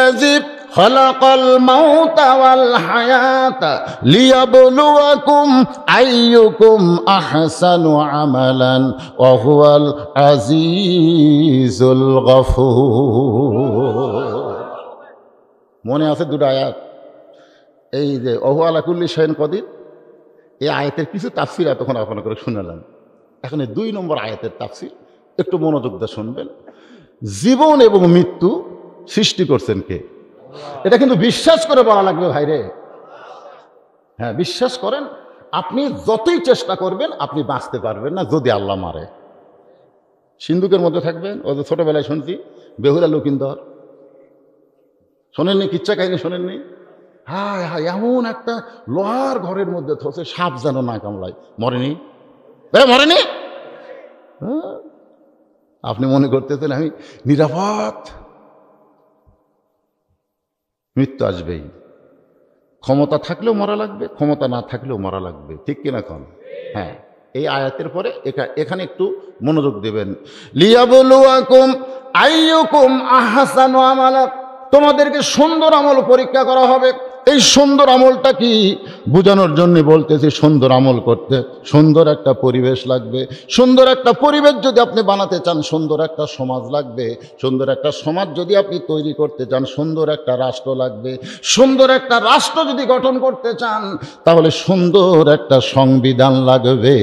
হুয়াল্লাযী খালাকাল মাউতা ওয়াল হায়াতা লিয়াবলুয়াকুম আইয়ুকুম আহসানু আমালান ওয়া হুয়াল আজিজুল গফুর। মনে আছে দুটো আয়াত, এই যে ওহু আলা কুল্লি শাইইন কদির, এই আয়াতের কিছু তাফসীর এতক্ষণ আপনাকে শুনালাম। এখন এই 2 নম্বর আয়াতের তাফসীর একটু মনোযোগ দিয়ে শুনবেন। জীবন এবং মৃত্যু সৃষ্টি করছেন কে? এটা কিন্তু বিশ্বাস করে বলা লাগবে ভাইরে। হ্যাঁ, বিশ্বাস করেন। আপনি যতই চেষ্টা করবেন আপনি বাঁচতে পারবেন না যদি আল্লাহ মারে। সিন্ধুকের মধ্যে থাকবেন। ওই যে ছোটবেলায় শুনছি বেহুলা লুকিন্দর, শোনেননি? কিচ্ছা কাহিনী শোনেননি? হায় হায়, এমন একটা লোহার ঘরের মধ্যে থসে সাপ যেন না কামড়ায়, মরেনি? মরেনি? আপনি মনে করতেছেন আমি নিরাপদ। মৃত্যু আসবেই। ক্ষমতা থাকলেও মরা লাগবে, ক্ষমতা না থাকলেও মরা লাগবে, ঠিক কিনা কন? হ্যাঁ, এই আয়াতের পরে এখানে একটু মনোযোগ দেবেন। লিয়াবলুয়াকুম আইয়ুকুম আহসানু আমালা, তোমাদেরকে সুন্দর আমল পরীক্ষা করা হবে। এই সুন্দর আমলটা কি বোঝানোর জন্য বলতেছি, সুন্দর আমল করতে সুন্দর একটা পরিবেশ লাগবে। সুন্দর একটা পরিবেশ যদি আপনি বানাতে চান, সুন্দর একটা সমাজ লাগবে। সুন্দর একটা সমাজ যদি আপনি তৈরি করতে চান, সুন্দর একটা রাষ্ট্র লাগবে। সুন্দর একটা রাষ্ট্র যদি গঠন করতে চান, তাহলে সুন্দর একটা সংবিধান লাগবে।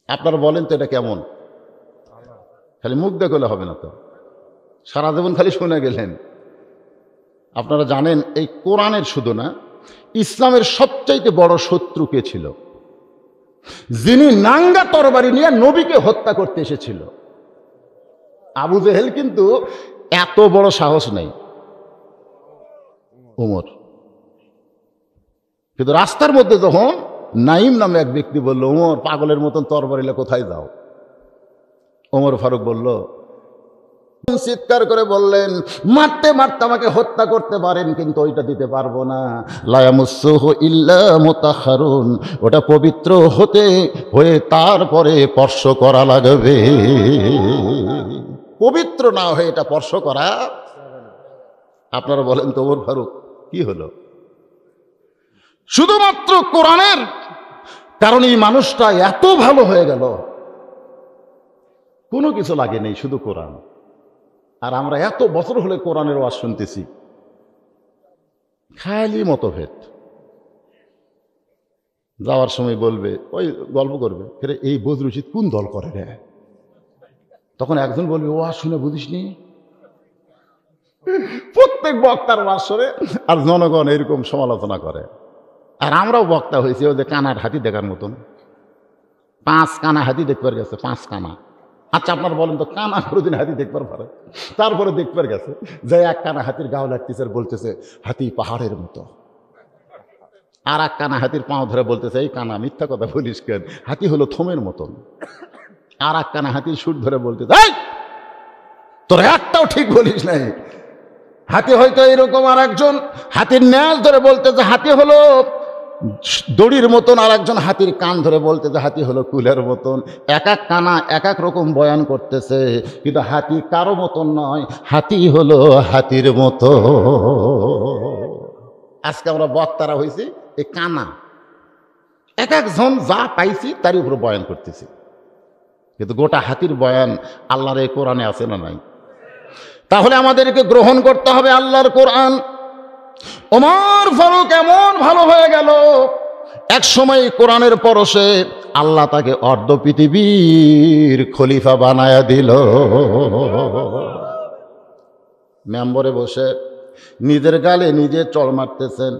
আপনারা বলেন তো এটা কেমন? খালি মুখ দেখলে হবে না তো, সারা জীবন খালি শুনে গেলেন। আপনারা জানেন এই কোরআনের শুধু না, ইসলামের সবচাইতে বড় শত্রু কে ছিল? যিনি নাঙ্গা তরবারি নিয়ে নবীকে হত্যা করতে এসেছিল। আবু জেহেল কিন্তু এত বড় সাহস নেই, ওমর। কিন্তু রাস্তার মধ্যে যখন নাইম নামে এক ব্যক্তি বলল, ওমর পাগলের মতন তরবারিলে কোথায় যাও? ওমর ফারুক বলল, চিৎকার করে বললেন, মারতে মারতে আমাকে হত্যা করতে পারেন, কিন্তু ওইটা দিতে পারবো না। লা ইয়ামুসসুহু ইল্লা মুতাহহারুন, ওটা পবিত্র হয়ে তারপরে স্পর্শ করা লাগবে। পবিত্র না হয়ে এটা স্পর্শ করা। আপনারা বলেন তো ওমর ফারুক কি হলো? শুধুমাত্র কোরআনের কারণে এই মানুষটা এত ভালো হয়ে গেল। কোনো কিছু লাগে নেই, শুধু কোরআন। আর আমরা এত বছর হলে কোরআনের ওয়াজ শুনতেছি, খালি মতভেদ। যাওয়ার সময় বলবে, ওই গল্প করবে, এই বদরুচিত কোন দল করে রে? তখন একজন বলবে, ওয়াজ শুনে বুঝিসনি? প্রত্যেক বক্তার ওয়াজ শুনে আর জনগণ এরকম সমালোচনা করে। আর আমরাও বক্তা হয়েছি ওই যে কানার হাতি দেখার মতন। 5 কানা হাতি দেখবার গেছে, 5 কানা। আচ্ছা আপনারা বলেন তো, কানা কোনোদিন হাতি দেখবার পারে? তারপরে দেখবার গেছে যে এক কানা হাতির গাও লাগতেছে, বলতেছে হাতি পাহাড়ের মতো। আর এক কানা হাতির পাও ধরে বলতেছে, এই কানা মিথ্যা কথা বলিস কেন, হাতি হলো থমের মতন। আর এক কানা হাতির সুর ধরে বলতেছে, এই তোর একটাও ঠিক বলিস নাই, হাতি হয়তো এরকম। আর একজন হাতির ন্যাস ধরে বলতেছে হাতি হলো দড়ির মতন, আর একজন হাতির কান ধরে বলতেছে হাতি হলো কুলের মতন। এক এক কানা এক এক রকম বয়ান করতেছে, কিন্তু হাতি কারো মতন নয়, হাতি হলো হাতির মতো। আজকে আমরা বক্তারা হয়েছি এই কানা, এক একজন যা পাইছি তারই উপর বয়ান করতেছি, কিন্তু গোটা হাতির বয়ান আল্লাহর এই কোরআনে আছে না নাই? তাহলে আমাদেরকে গ্রহণ করতে হবে আল্লাহর কোরআন। ওমর ফারুক এমন ভালো হয়ে গেল, এক সময় কোরআনের পরশে আল্লাহ তাকে অর্ধ পৃথিবীর খলিফা বানায়া দিল। মেম্বরে বসে নিজের গালে নিজে চড় মারতেছেন,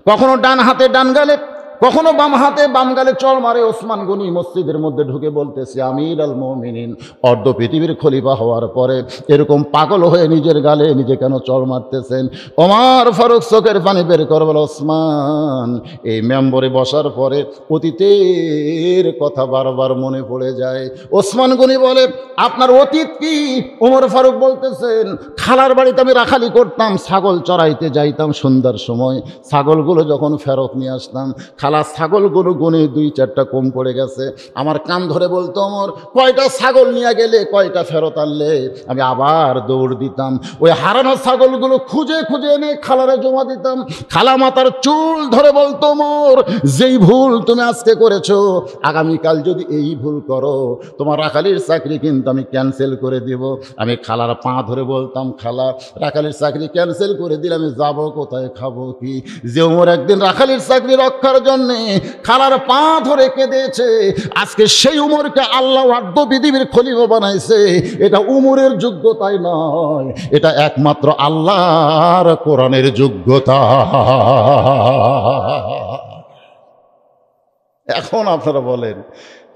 কখনো ডান হাতে ডান গালে, কখনো বাম হাতে বাম গালে চড় মারে। ওসমান গনি মসজিদের মধ্যে ঢুকে বলতেছে, আমির আল মুমিনিন, অর্ধ পৃথিবীর খলিফা হওয়ার পরে এরকম পাগল হয়ে নিজের গালে নিজে কেন চড় মারতেছেন? ওমর ফারুক চোখের পানি বের করে বলে, ওসমান, এই মেম্বরে বসার পরে অতীতের কথা বারবার মনে পড়ে যায়। ওসমান গনি বলে, আপনার অতীত কি? ওমর ফারুক বলতেছেন, খালার বাড়িতে আমি রাখালি করতাম, ছাগল চড়াইতে যাইতাম সন্ধ্যার সময়, ছাগলগুলো যখন ফেরত নিয়ে আসতাম, খালা ছাগলগুলো গুনে 2-4টা কম পড়ে গেছে। আমার কান ধরে বলতো, ওমর কয়টা ছাগল নিয়ে গেলে, কয়টা ফেরত আনলে? আমি আবার দৌড় দিতাম, ওই হারানো ছাগলগুলো খুঁজে খুঁজে এনে খালারে জমা দিতাম। খালা মাথার চুল ধরে বলতো, ওমর যেই ভুল তুমি আজকে করেছো, আগামীকাল যদি এই ভুল করো, তোমার রাখালির চাকরি কিন্তু আমি ক্যান্সেল করে দিব। আমি খালার পা ধরে বলতাম, খালা রাখালির চাকরি ক্যান্সেল করে দিলে আমি যাবো কোথায়, খাবো কি? যে ওমর একদিন রাখালির চাকরি রক্ষার জন্যে খালার পা ধরে কেঁদেছে, আজকে সেই উমরকে আল্লাহ আদ্য পৃথিবীর খলিফা বানাইছে। এটা উমরের যোগ্যতাই নয়, এটা একমাত্র আল্লাহর কোরআনের যোগ্যতা। এখন আপনারা বলেন,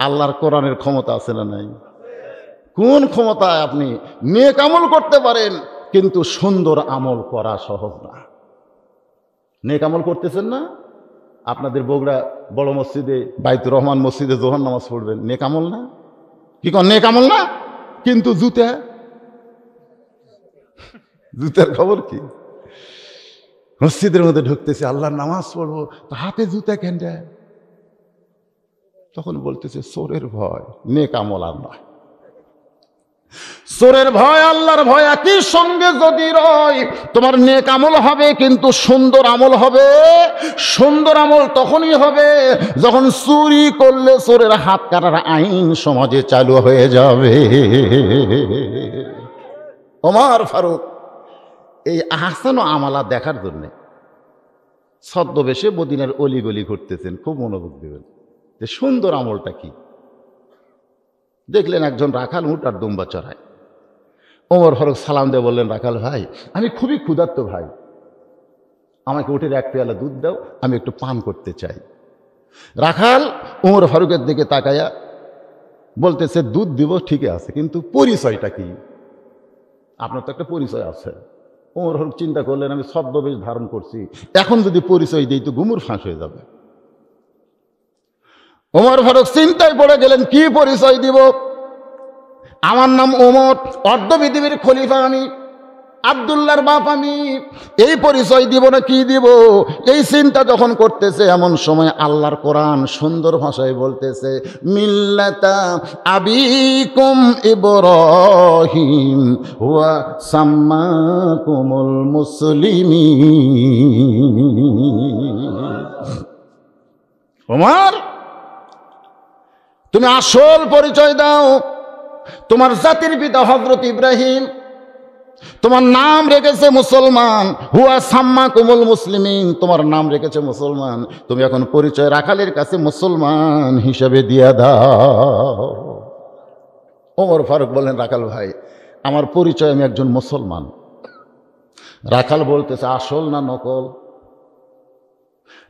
আল্লাহর কোরআনের ক্ষমতা আছে না নাই? কোন ক্ষমতায় আপনি নেক আমল করতে পারেন, কিন্তু সুন্দর আমল করা সহজ না। নেক আমল করতেছেন না, আপনাদের বগুড়া বড় মসজিদে বাইতুর রহমান মসজিদে জোহর নামাজ পড়বেন, নেক আমল না? কি কন, নেক আমল না? কিন্তু জুতার খবর কি? মসজিদের মধ্যে ঢুকতেছে, আল্লাহর নামাজ পড়বো, তো হাতে জুতা কেন দেয়? তখন বলতেছে চোরের ভয়, নেক আমল আর নয়। চোরের ভয় আল্লাহর ভয় একই সঙ্গে যদি রয়, তোমার নেক আমল হবে, কিন্তু সুন্দর আমল হবে। সুন্দর আমল তখনই হবে যখন চুরি করলে চোরের হাত কাটার আইন সমাজে চালু হয়ে যাবে। ওমর ফারুক এই আহসান ও আমালা দেখার জন্যে ছদ্মবেশে মদিনার অলিগলি ঘুরতেছেন। খুব মনোযোগ দেবেন যে সুন্দর আমলটা কি। দেখলেন একজন রাখাল উট আর দুম্বা চড়ায়। ওমর ফারুক সালাম দিয়ে বললেন, রাখাল ভাই, আমি খুবই ক্ষুধার্ত ভাই, আমাকে উটের 1 পেয়ালা দুধ দাও, আমি একটু পান করতে চাই। রাখাল ওমর ফারুকের দিকে তাকায়া বলতেছে, দুধ দিব ঠিকই আছে, কিন্তু পরিচয়টা কি? আপনার তো একটা পরিচয় আছে। ওমর ফারুক চিন্তা করলেন, আমি ছদ্মবেশ ধারণ করছি, এখন যদি পরিচয় দিই তো গুমুর ফাঁস হয়ে যাবে। ওমর ফারুক চিন্তায় পড়ে গেলেন, কি পরিচয় দিব? আমার নাম ওমর, অর্ধ পৃথিবীর খলিফা আমি, আব্দুল্লাহর বাপ আমি, এই পরিচয় দিব না কি দিব? এই চিন্তা যখন করতেছে, এমন সময় আল্লাহর কোরআন সুন্দর ভাষায় বলতেছে, মিল্লাতা আবিকুম ইব্রাহিম ওয়া সাম্মাকুমুল মুসলিমিন। ওমর, তুমি আসল পরিচয় দাও। তোমার জাতির পিতা হযরত ইব্রাহিম, তোমার নাম রেখেছে মুসলমান, হুয়া সাম্মাকুমুল মুসলিমিন, তোমার নাম রেখেছে মুসলমান। তুমি এখন পরিচয় রাখালের কাছে মুসলমান হিসেবে দিয়া দাও। ওমর ফারুক বললেন, রাখাল ভাই, আমার পরিচয় আমি একজন মুসলমান। রাখাল বলতেছে, আসল না নকল?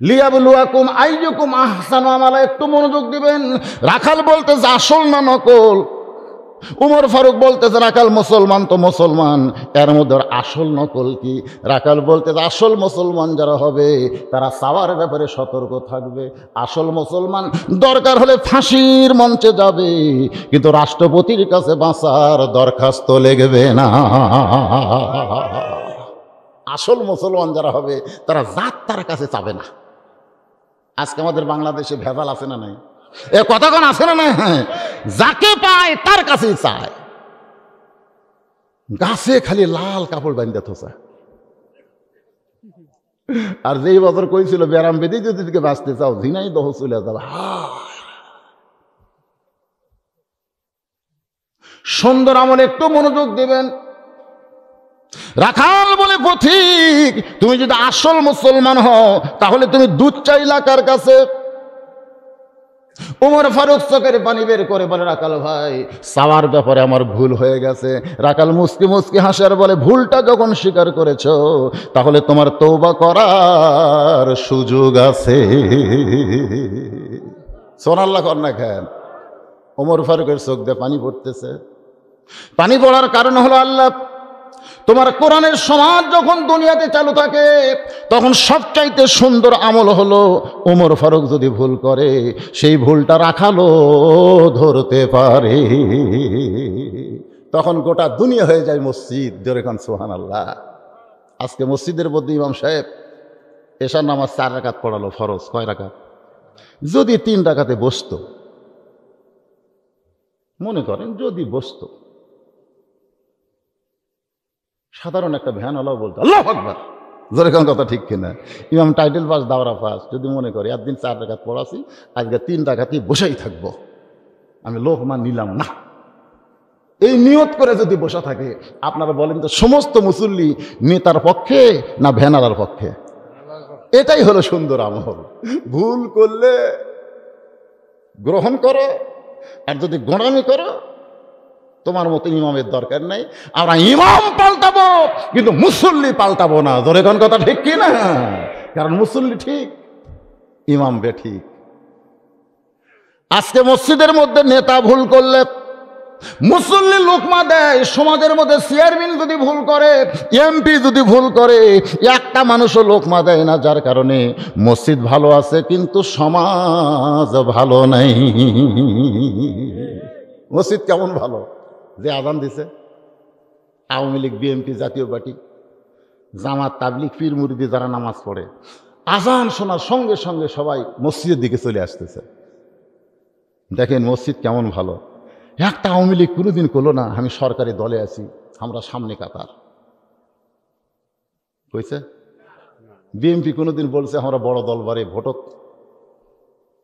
লিয়াবলুয়াকুম আইয়ুকুম আহসানু আমালা, একটু মনোযোগ দিবেন। রাখাল বলতেছে আসল না নকল? উমর ফারুক বলতেছে, রাখাল মুসলমান তো মুসলমান, এর মধ্যে আসল নকল কি? রাখাল বলতেছে, আসল মুসলমান যারা হবে তারা চাওয়ার ব্যাপারে সতর্ক থাকবে। আসল মুসলমান দরকার হলে ফাঁসির মঞ্চে যাবে, কিন্তু রাষ্ট্রপতির কাছে বাঁচার দরখাস্ত লিখবে না। আসল মুসলমান যারা হবে তারা জাত তার কাছে চাবে না। আজকে আমাদের বাংলাদেশে ভেজাল আছে না নাই? এ কথা কোন আছে না নাই? যাকে পায় তার কাছেই চায়। গাছে খালি লাল কাপড় বান্ধে থোসা, আর যেই বছর কইছিল ব্যারাম বেদি যদি দিকে বাঁচতে চাও, ঝিনাই দহ চলে যাবে। সুন্দর আমল একটু মনোযোগ দিবেন। রাখাল বলে, পথিক, তুমি যদি আসল মুসলমান হও তাহলে তুমি দুধ চাইলা কার কাছে? উমর ফারুক চোখের পানি বের করে বলে, রাখাল ভাই, চাওয়ার ব্যাপারে আমার ভুল হয়ে গেছে। রাখাল মুস্কি মুস্কি হাসার বলে, ভুলটা যখন স্বীকার করেছো তাহলে তোমার তওবা করার সুযোগ আছে। সুবহানাল্লাহ কর না কেন? উমর ফারুকের চোখ দিয়ে পানি পড়তেছে। পানি পড়ার কারণ হলো, আল্লাহ তোমার কোরআনের সমাজ যখন দুনিয়াতে চালু থাকে তখন সবচাইতে সুন্দর আমল হলো, ওমর ফারুক যদি ভুল করে সেই ভুলটা রাখালো ধরতে পারে, তখন গোটা দুনিয়া হয়ে যায় মসজিদ। যেরকম সুবহানাল্লাহ। আজকে মসজিদের মধ্যে ইমাম সাহেব এশার নামাজ 4 রাকাত পড়ালো, ফরজ কয় রাকাত? যদি 3 রাকাতে বসতো, মনে করেন যদি বসতো, সাধারণ একটা ভ্যানওয়ালাও বলতো আল্লাহু আকবার, জোরে কোন কথা ঠিক কিনা? ইমাম টাইটেল পাস, দাওরা পাস, যদি মনে করে একদিন 4 রাকাত পড়াছি, আজকে 3 রাকাতই বসেই থাকবো, আমি লোকমান নিলাম না, এই নিয়ত করে যদি বসা থাকে, আপনারা বলেন তো সমস্ত মুসল্লি নেতার পক্ষে না ভ্যানালার পক্ষে? এটাই হলো সুন্দর আমল। ভুল করলে গ্রহণ করো, আর যদি গোঁড়ামি করো তোমার মতো ইমামের দরকার নাই। আমরা ইমাম পাল্টাবো কিন্তু মুসল্লি পাল্টাবো না, ধরে কোন কথা ঠিক কি না? কারণ মুসল্লি ঠিক, ইমাম বেঠিক। আজকে মসজিদের মধ্যে নেতা ভুল করলে মুসল্লি লোকমা দেয়, সমাজের মধ্যে চেয়ারম্যান যদি ভুল করে, এমপি যদি ভুল করে, একটা মানুষও লোকমা দেয় না, যার কারণে মসজিদ ভালো আছে কিন্তু সমাজ ভালো নাই। মসজিদ কেমন ভালো যে আজান দিছে, আওয়ামী লীগ, বিএনপি, জাতীয় পার্টি, জামাত, তাবলিগ, পীর মুরিদি যারা নামাজ পড়ে, আজান শোনার সঙ্গে সঙ্গে সবাই মসজিদের দিকে চলে আসতেছে। দেখেন মসজিদ কেমন ভালো। একটা আওয়ামী লীগ কোনোদিন করলো না আমি সরকারি দলে আছি, আমরা সামনে কাতার, কইছে? বিএনপি কোনোদিন বলছে আমরা বড় দল বারে ভোটত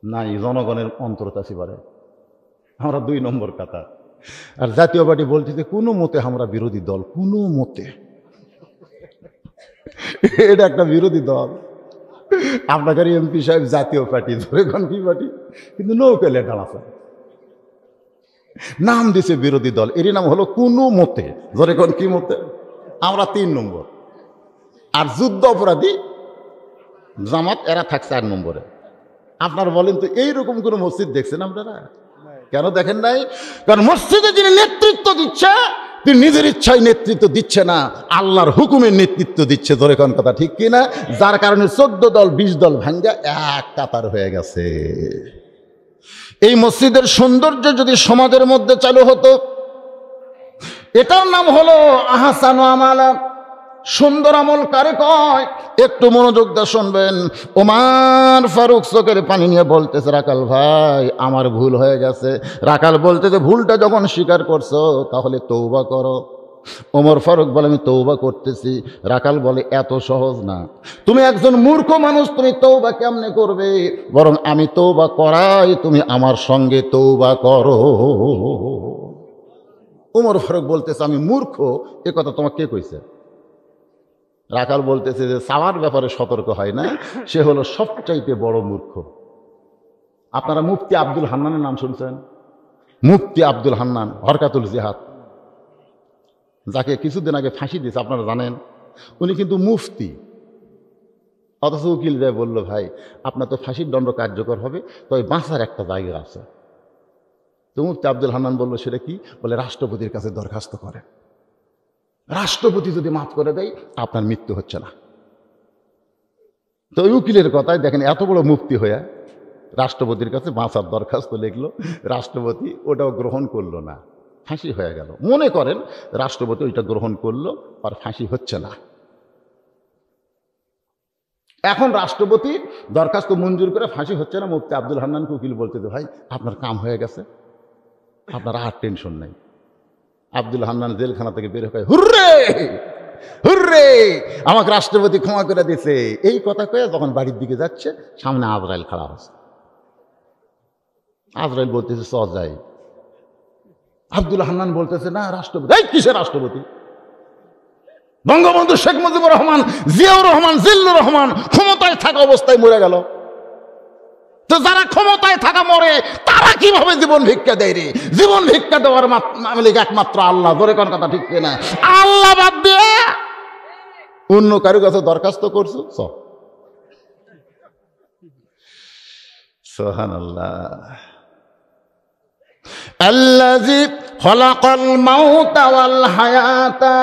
নাই, জনগণের অন্তর্তাসী বারে আমরা 2 নম্বর কাতার। আর জাতীয় পার্টি বলছে কোনো মতে আমরা বিরোধী দল, কোনো মতে। এটা একটা বিরোধী দল। আপনাদের এমপি সাহেব জাতীয় পার্টি, ধরে কোন কি পার্টি, কিন্তু নৌকা লেটাল আছে, নাম দিছে বিরোধী দল, এরই নাম হলো কোনো মতে, ধরে কোন কি মতে, আমরা 3 নম্বর। আর যুদ্ধ অপরাধী জামাত, এরা থাকছে 8 নম্বরে। আপনারা বলেন তো এইরকম কোন মসজিদ দেখছেন আপনারা? কেন দেখেন নাই? কারণ মসজিদে যিনি নেতৃত্ব দিচ্ছে তিনি নিজের ইচ্ছায় নেতৃত্ব দিচ্ছে না, আল্লাহর হুকুমের নেতৃত্ব দিচ্ছে, ধরে কোন কথা ঠিক কিনা? যার কারণে 14 দল 20 দল ভাঙ্গা এক কাতার হয়ে গেছে। এই মসজিদের সৌন্দর্য যদি সমাজের মধ্যে চালু হতো, এটার নাম হলো আহসানু আমালা। সুন্দর আমল কারে কয়? একটু মনোযোগ দিয়ে শুনবেন। ওমর ফারুক চোখের পানি নিয়ে বলতেছে, রাকাল ভাই আমার ভুল হয়ে গেছে। রাকাল বলতেছে, ভুলটা যখন স্বীকার করছো তাহলে তওবা করো। ওমর ফারুক বলে, আমি তওবা করতেছি। রাকাল বলে, এত সহজ না, তুমি একজন মূর্খ মানুষ, তুমি তওবা কেমনে করবে? বরং আমি তওবা করাই, তুমি আমার সঙ্গে তওবা করো। ওমর ফারুক বলতেছে, আমি মূর্খ, এ কথা তোমাকে কে কইছে? রাকাল বলতেছে যে চাওয়ার ব্যাপারে সতর্ক হয় না, সে হলো সবচাইতে বড় মূর্খ। আপনারা মুফতি আব্দুল হান্নানের নাম শুনছেন? মুফতি আব্দুল হান্নান, হরকাতুল জিহাদ, যাকে কিছুদিন আগে ফাঁসি দিয়েছে, আপনারা জানেন। উনি কিন্তু মুফতি, অথচ উকিল যায় বলল, ভাই আপনার তো ফাঁসির দণ্ড কার্যকর হবে, তবে বাঁচার একটা জায়গা আছে। তো মুফতি আব্দুল হান্নান বলল, সেটা কি? বলে, রাষ্ট্রপতির কাছে দরখাস্ত করে, রাষ্ট্রপতি যদি মাফ করে দেয় আপনার মৃত্যু হচ্ছে না। তো উকিলের কথায় দেখেন, এত বড় মুফতি হয়ে রাষ্ট্রপতির কাছে বাঁচার দরখাস্ত লিখলো, রাষ্ট্রপতি ওটাও গ্রহণ করলো না, ফাঁসি হয়ে গেল। মনে করেন রাষ্ট্রপতি ওইটা গ্রহণ করলো, আর ফাঁসি হচ্ছে না। এখন রাষ্ট্রপতি দরখাস্ত মঞ্জুর করে ফাঁসি হচ্ছে না, মুফতি আব্দুল হান্নানকে উকিল বলতে, ভাই আপনার কাম হয়ে গেছে, আপনার আর টেনশন নেই। আব্দুল হান্নান জেলখানা থেকে বের হয়ে, হুররে হুররে, আমাকে রাষ্ট্রপতি ক্ষমা করে দিয়েছে। এই কথা কয়ে যখন বাড়ির দিকে যাচ্ছে, সামনে আজরাইল খাড়া আছে। আজরাইল বলতেছে, চ যাই। আব্দুল হান্নান বলতেছে, না রাষ্ট্রপতি। এই কিসের রাষ্ট্রপতি? বঙ্গবন্ধু শেখ মুজিবুর রহমান, জিয়াউর রহমান, জিল্লুর রহমান ক্ষমতায় থাকা অবস্থায় মরে গেল। তো যারা ক্ষমতায় থাকা মরে, তারা কিভাবে জীবন ভিক্ষা দেয় রে? জীবন ভিক্ষা দেওয়ার মালিক একমাত্র আল্লাহ, ধরে কোন কথা ঠিক কিনা? আল্লাহ বাদ দিয়ে অন্য কারো কাছে দরখাস্ত করছো? সুবহানাল্লাহ। আল্লাযী খলাকাল মাউতা ওয়াল হায়াতা,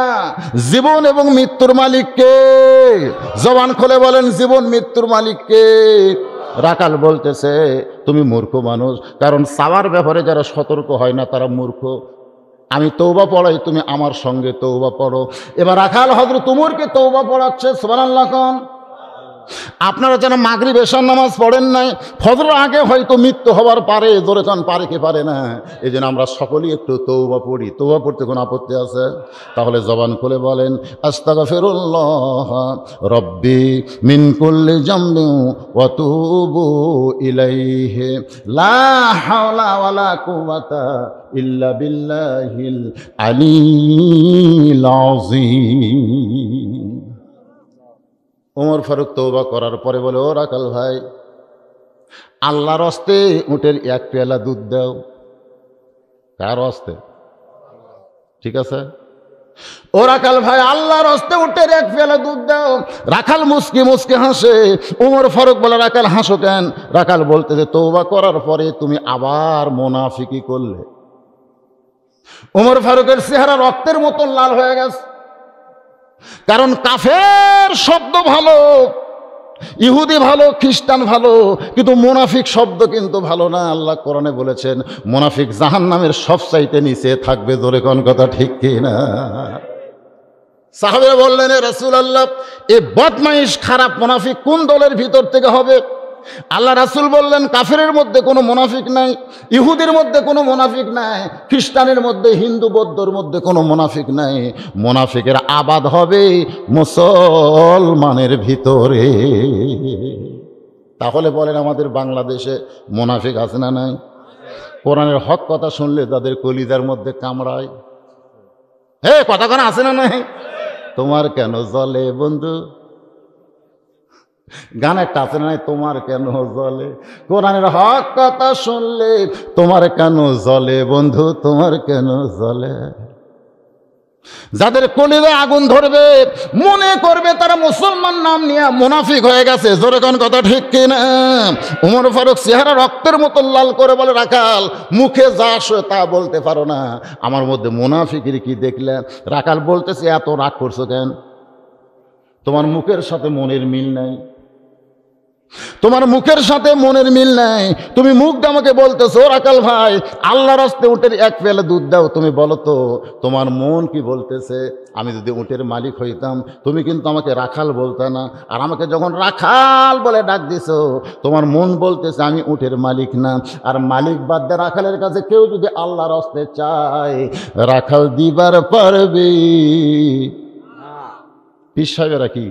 জীবন এবং মৃত্যুর মালিক কে? জবান খুলে বলেন, জীবন মৃত্যুর মালিক কে? রাকাল বলতেছে, তুমি মূর্খ মানুষ, কারণ চাওয়ার ব্যাপারে যারা সতর্ক হয় না তারা মূর্খ। আমি তওবা পড়াই, তুমি আমার সঙ্গে তওবা পড়ো। এবার রাখাল হযরত উমরকে তওবা পড়াচ্ছে, সুবহানাল্লাহ কোন। আপনারা যেন মাগরিব এশার নামাজ পড়েন নাই, ফজর আগে হয়তো মৃত্যু হওয়ার পারে, জোরে কান পারে কি পারে না। এই জন্য আমরা সকলেই একটু তওবা পড়ি। তওবা পড়তে কোনো আপত্তি আছে? তাহলে জবান খুলে বলেন আস্তাগফিরুল্লাহ রব্বি মিন কুল্লি জামবি ওয়া তুবু ইলাইহি লা হাওলা ওয়ালা কুওয়াতা ইল্লা বিল্লাহিল আলিয়্যিল আযীম। ওমর ফারুক তওবা করার পরে বলে, ও রাখাল ভাই, আল্লাহর হস্তে উটের এক পেয়ালা দুধ দাও। কার হস্তে? ঠিক আছে, ও রাখাল ভাই, আল্লাহর হস্তে উটের এক পেয়ালা দুধ দাও। রাখাল মুসকি মুসকি হাসে। ওমর ফারুক বলে, রাখাল হাসো কেন? রাখাল বলতে যে তওবা করার পরে তুমি আবার মুনাফিকি করলে। ওমর ফারুকের চেহারা রক্তের মতন লাল হয়ে গেছে। কারণ কাফের শব্দ ভালো, ইহুদি ভালো, খ্রিস্টান ভালো, কিন্তু মুনাফিক শব্দ কিন্তু ভালো না। আল্লাহ কোরআনে বলেছেন মুনাফিক জাহান্নামের সবচাইতে নিচে থাকবে। জোরে কোন কথা ঠিক কি না? সাহাবীরা বললেন, এ রাসূলুল্লাহ, এই বদমাইশ খারাপ মুনাফিক কোন দলের ভিতর থেকে হবে? আল্লাহ রাসূল বললেন, কাফেরের মধ্যে কোনো মুনাফিক নাই, ইহুদির মধ্যে কোনো মুনাফিক নাই, খ্রিস্টানের মধ্যে, হিন্দু বৌদ্ধর মধ্যে কোনো মুনাফিক নাই। মুনাফিকের আবাদ হবে মুসলমানের ভিতরে। তাহলে বলেন, আমাদের বাংলাদেশে মুনাফিক আছে না নাই? কোরআনের হক কথা শুনলে তাদের কলিজার মধ্যে কামড়ায়। হে, কথা কেন আছে না নাই? তোমার কেন জ্বলে বন্ধু, গান একটা আছে না, তোমার কেন জ্বলে। কোরআনের হক কথা শুনলে তোমার কেন জ্বলে বন্ধু, তোমার কেন জ্বলে। যাদের কলিজায় আগুন ধরবে, মনে করবে তারা মুসলমান নাম নিয়ে মুনাফিক হয়ে গেছে। জোরে কোন কথা ঠিক কিনা? ওমর ফারুক চেহারা রক্তের মতো লাল করে বলে, রাখাল, মুখে যা আসে তা বলতে পারো না, আমার মধ্যে মুনাফিকের কি দেখলে? রাখাল বলতেছে, এত রাগ করছো কেন? তোমার মুখের সাথে মনের মিল নাই, তোমার মুখের সাথে মনের মিল নাই। তুমি মুখটা আমাকে বলতেছো, রাখাল ভাই, আল্লাহর হস্তে উটের এক পেয়ালা দুধ দাও। তুমি বলো তো তোমার মন কি বলতেছে? আমি যদি উটের মালিক হইতাম, তুমি কিন্তু আমাকে রাখাল বলতে না। আর আমাকে যখন রাখাল বলে ডাক দিছো, তোমার মন বলতেছে আমি উটের মালিক না। আর মালিক বাদ দিয়ে রাখালের কাছে কেউ যদি আল্লাহর হস্তে চায়, রাখাল দিবার পারবে? পীর সাহেবেরা কি,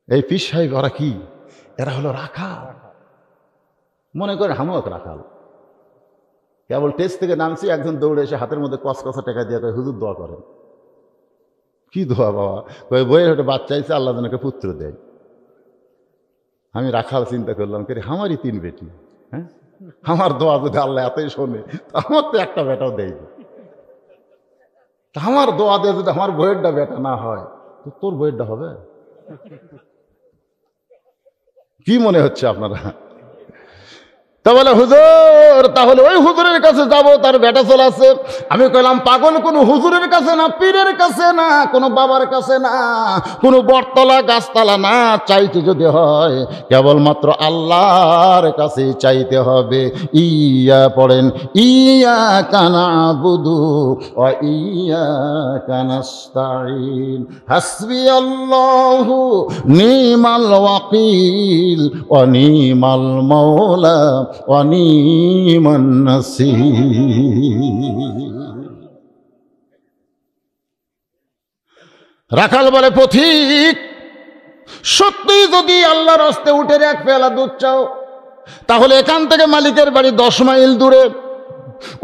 এই পীর সাহেব ওরা কি? এরা হলো রাখাল। মনে করে হামক রাখাল। কেবল টেস্ট থেকে নামছি, একজন দৌড়ে এসে হাতের মধ্যে কসকসা টাকা দিয়ে কয়, হুজুর দোয়া করেন। কি দোয়া বাবা? কয় বইয়ের একটা বাচ্চা চাইছে, আল্লাহ যেন একটা পুত্র দেয়। আমি রাখাল চিন্তা করলাম, কে আমারই 3 বেটি, হ্যাঁ, আমার দোয়া যদি আল্লাহ এতই শোনে, আমার তো একটা বেটাও দেয়। আমার দোয়া দিয়ে যদি আমার বইয়েরটা বেটা না হয়, তো তোর বইয়েরটা হবে? কি মনে হচ্ছে আপনারা? তা বলে, হুজুর, তাহলে ওই হুজুরের কাছে যাব, তার বেটা চলে আছে। আমি কইলাম, পাগল, কোনো হুজুরের কাছে না, পীরের কাছে না, কোনো বাবার কাছে না, কোনো বটতলা গাছতলা না। চাইতে যদি হয় কেবলমাত্র আল্লাহর কাছে চাইতে হবে। ইয়া পড়েন, ইয়া কানা বুধু ও ইয়া কানাস্তাইন, হাসবি আল্লাহু নিমাল ওয়াকিল ও নিমাল মাওলা অনিমান নাসির। রাখাল বলে, পথিক, সত্যি যদি আল্লাহর হস্তে উটের এক পেয়ালা দুধ চাও, তাহলে এখান থেকে মালিকের বাড়ি 10 মাইল দূরে,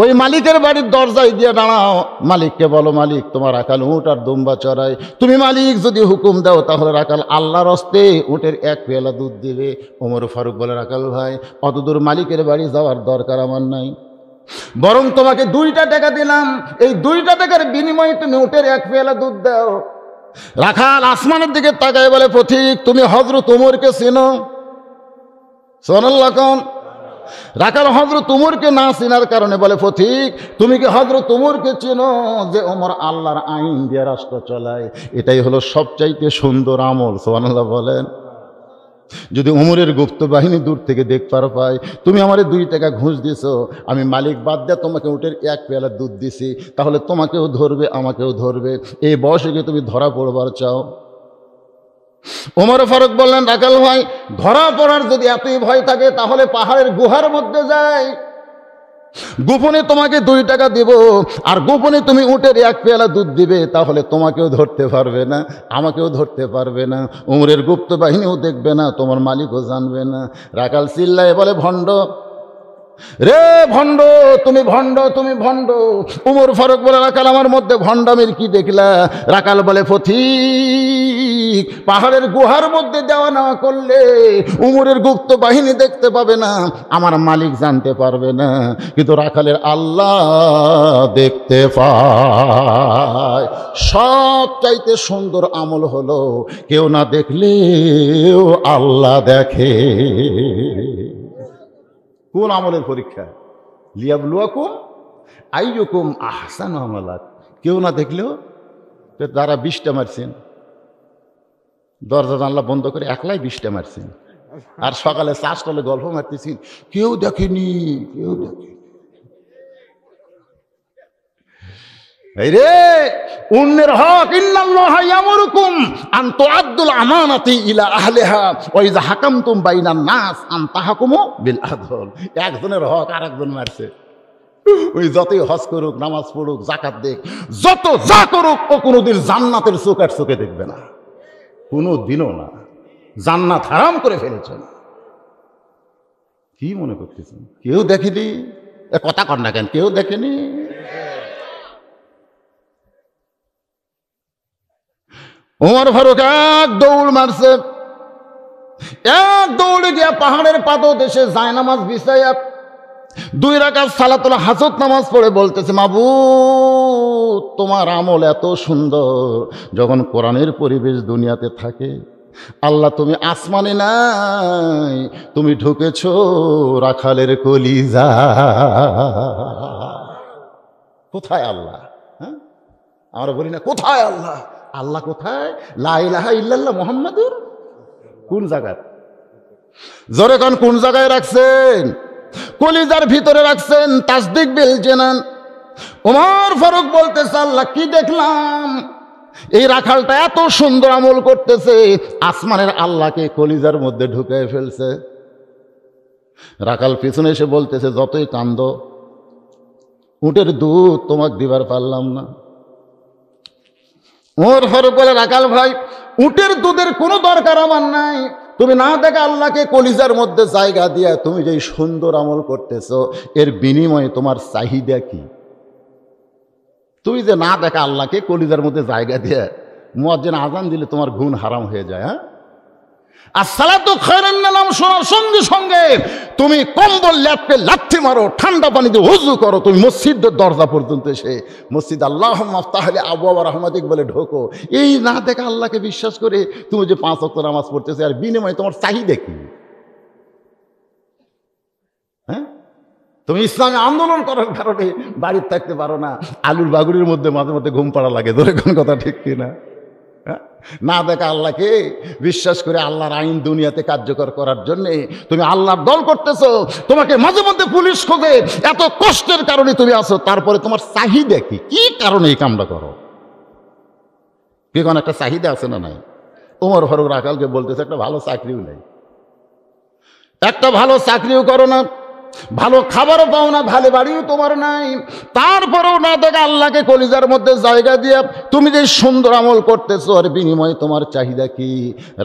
ওই মালিকের বাড়ির দরজায় গিয়ে দাঁড়াও। মালিককে বলো, মালিক, তোমার রাখাল উট আর দুম্বা চড়ায়, তুমি মালিক যদি হুকুম দাও তাহলে রাখাল আল্লাহর হস্তে উটের এক পেয়ালা দুধ দিবে। ওমর ফারুক বলে, রাখাল ভাই, অতদূর মালিকের বাড়ি যাওয়ার দরকার আমার নাই, বরং তোমাকে 2টা টাকা দিলাম, এই 2টা টাকার বিনিময়ে তুমি উটের এক পেয়ালা দুধ দাও। রাখাল আসমানের দিকে তাকায় বলে, পথিক, তুমি হযরত ওমরকে চেনো? সুবহানাল্লাহ কোন? রাখাল হযরত ওমরকে না চিনার কারণে বলে, পথিক, তুমি কি হযরত ওমরকে চেনো? যে ওমর আল্লাহর আইন দিয়ে রাষ্ট্র চালায়, এটাই হলো সবচাইতে সুন্দর আমল। সুবহানাল্লাহ বলেন। যদি ওমরের গুপ্ত বাহিনী দূর থেকে দেখতে পায় তুমি আমারে 2 টাকা ঘুষ দিছো, আমি মালিক বাদ দিয়ে তোমাকে উটের এক পেয়ালা দুধ দিছি, তাহলে তোমাকেও ধরবে, আমাকেও ধরবে। এই বয়সে গিয়ে তুমি ধরা পড়বার চাও? ওমর ফারুক বললেন, রাখাল ভাই, ধরা পড়ার যদি এতই ভয় থাকে তাহলে পাহাড়ের গুহার মধ্যে যাই, গোপনে তোমাকে 2 টাকা দেব, আর গোপনে তুমি উটের 1 পেয়ালা দুধ দিবে, তাহলে তোমাকেও ধরতে পারবে না, আমাকেও ধরতে পারবে না, উমরের গুপ্ত বাহিনীও দেখবে না, তোমার মালিকও জানবে না। রাখাল চিল্লায় বলে, ভণ্ড রে ভণ্ড, তুমি ভণ্ড, তুমি ভণ্ড। উমর ফারুক বলে, রাখাল, আমার মধ্যে ভণ্ডামির কি দেখলা? রাখাল বলে, পথিক, পাহাড়ের গুহার মধ্যে দেওয়া নেওয়া করলে উমরের গুপ্ত বাহিনী দেখতে পাবে না, আমার মালিক জানতে পারবে না, কিন্তু রাখালের আল্লাহ দেখতে পায়। সব চাইতে সুন্দর আমল হলো কেউ না দেখলেও আল্লাহ দেখে। কোন আমলের পরীক্ষা? লিয়াবলুয়াকুম আইয়ুকুম আহসানু আমালা। কেউ না দেখলেও, তারা 20টা মারছেন, দরজা জানলা বন্ধ করে একলাই 20টা মারছেন, আর সকালে চাষ করলে গল্প মারতেছেন, কেউ দেখেনি, কেউ দেখেনি। এই রে অন্যের হক, ইন্নাল্লাহা ইয়ামুরুকুম আন তুআদ্দুল আমানাতি ইলা আহলিহা ওয়া ইযা হাকামতুম বাইনান নাস আন তাহকুমু বিল আদল। একজনের হক আরেকজন মারছে, ওই যতই হজ করুক, নামাজ পড়ুক, যাকাত দেখ, যত যা করুক, ও কোনোদিন জান্নাতের চোখ আর চোখে দেখবে না, কোনো দিনও না। জান্নাত হারাম করে ফেলেছেন। কি মনে করতেছেন কেউ দেখেনি? কথা কর না কেন, কেউ দেখেনি? ওমর ফারুক এক দৌড় মারছে, এক দৌড়ে গিয়া পাহাড়ের পাদদেশে জায়নামাজ বিছাইয়া 2 রাকাত সালাতুল হাজত নামাজ পড়ে বলতেছে, মাবুদ, তোমার আমল এত সুন্দর, যখন কোরআনের পরিবেশ দুনিয়াতে থাকে, আল্লাহ তুমি আসমানে নাই, তুমি ঢুকেছো রাখালের কলিজা। কোথায় আল্লাহ? হ্যাঁ, আমরা বলি না কোথায় আল্লাহ? আল্লাহ কোথায়? লা ইলাহা ইল্লাল্লাহ মুহাম্মাদুর। কোন জায়গায়? জোরে কোন কোন জায়গায় রাখছেন? কলিজার ভিতরে রাখছেন। তাসদিক বিল জানান। ওমর ফারুক বলতেছে, আল্লাহ কি দেখলাম, এই রাখালটা এত সুন্দর আমল করতেছে, আসমানের আল্লাহকে কলিজার মধ্যে ঢুকায় ফেলছে। রাখাল পিছনে এসে বলতেছে, যতই কান্দ, উটের দুধ তোমাকে দিবার পারলাম না। ওমর ফারুক বলে, রাখাল ভাই, উটের দুধের কোনো দরকার আমার নাই, তুমি না দেখা আল্লাহকে কলিজার মধ্যে জায়গা দিয়া তুমি যে সুন্দর আমল করতেছো, এর বিনিময়ে তোমার চাহিদা কি? তুমি যে না দেখা আল্লাহকে কলিজার মধ্যে জায়গা দিয়ে মুয়াজ্জিন আজান দিলে তোমার গুণ হারাম হয়ে যায়। হ্যাঁ, আসসালাতু খায়রুন মিনান নাওম শোনার সঙ্গে সঙ্গে তুমি কম্বল ল্যাপটে লাথি মারো, ঠান্ডা পানি দিয়ে ওযু করো, তুমি মসজিদের দরজা পর্যন্ত এসে মসজিদ আল্লাহুম্মা আফতাহ লি আবওয়াব রাহমাতিক বলে ঢোকো। এই না দেখা আল্লাহকে বিশ্বাস করে তুমি যে 5 ওয়াক্ত নামাজ পড়তেছো, আর বিনিময়ে তোমার চাহিদা কি? হ্যাঁ, তুমি ইসলামে আন্দোলন করার কারণে বাড়িতে থাকতে পারো না, আলুর বাগুড়ির মধ্যে মাঝে মধ্যে ঘুম পাড়া লাগে। ধরে কোন কথা ঠিক কিনা? না দেখা আল্লাহকে বিশ্বাস করে আল্লাহর আইন দুনিয়াতে কার্যকর করার জন্যে তুমি আল্লাহর দল করতেছো, তোমাকে মাঝে মধ্যে পুলিশ খোঁজে, এত কষ্টের কারণে তুমি আসো, তারপরে তোমার চাহিদা কি? কি কারণে এই কামটা করো? কি কোন একটা চাহিদা আছে না নাই? ওমর ফারুক রাখালকে বলতেছে, একটা ভালো চাকরিও নেই, একটা ভালো চাকরিও করো না, ভালো খাবারও পাও না, ভালো বাড়িও তোমার নাই, তারপরেও না দেখা আল্লাহকে কলিজার মধ্যে জায়গা দিয়ে তুমি যে সুন্দর আমল করতেছো, আর বিনিময়ে তোমার চাহিদা কি?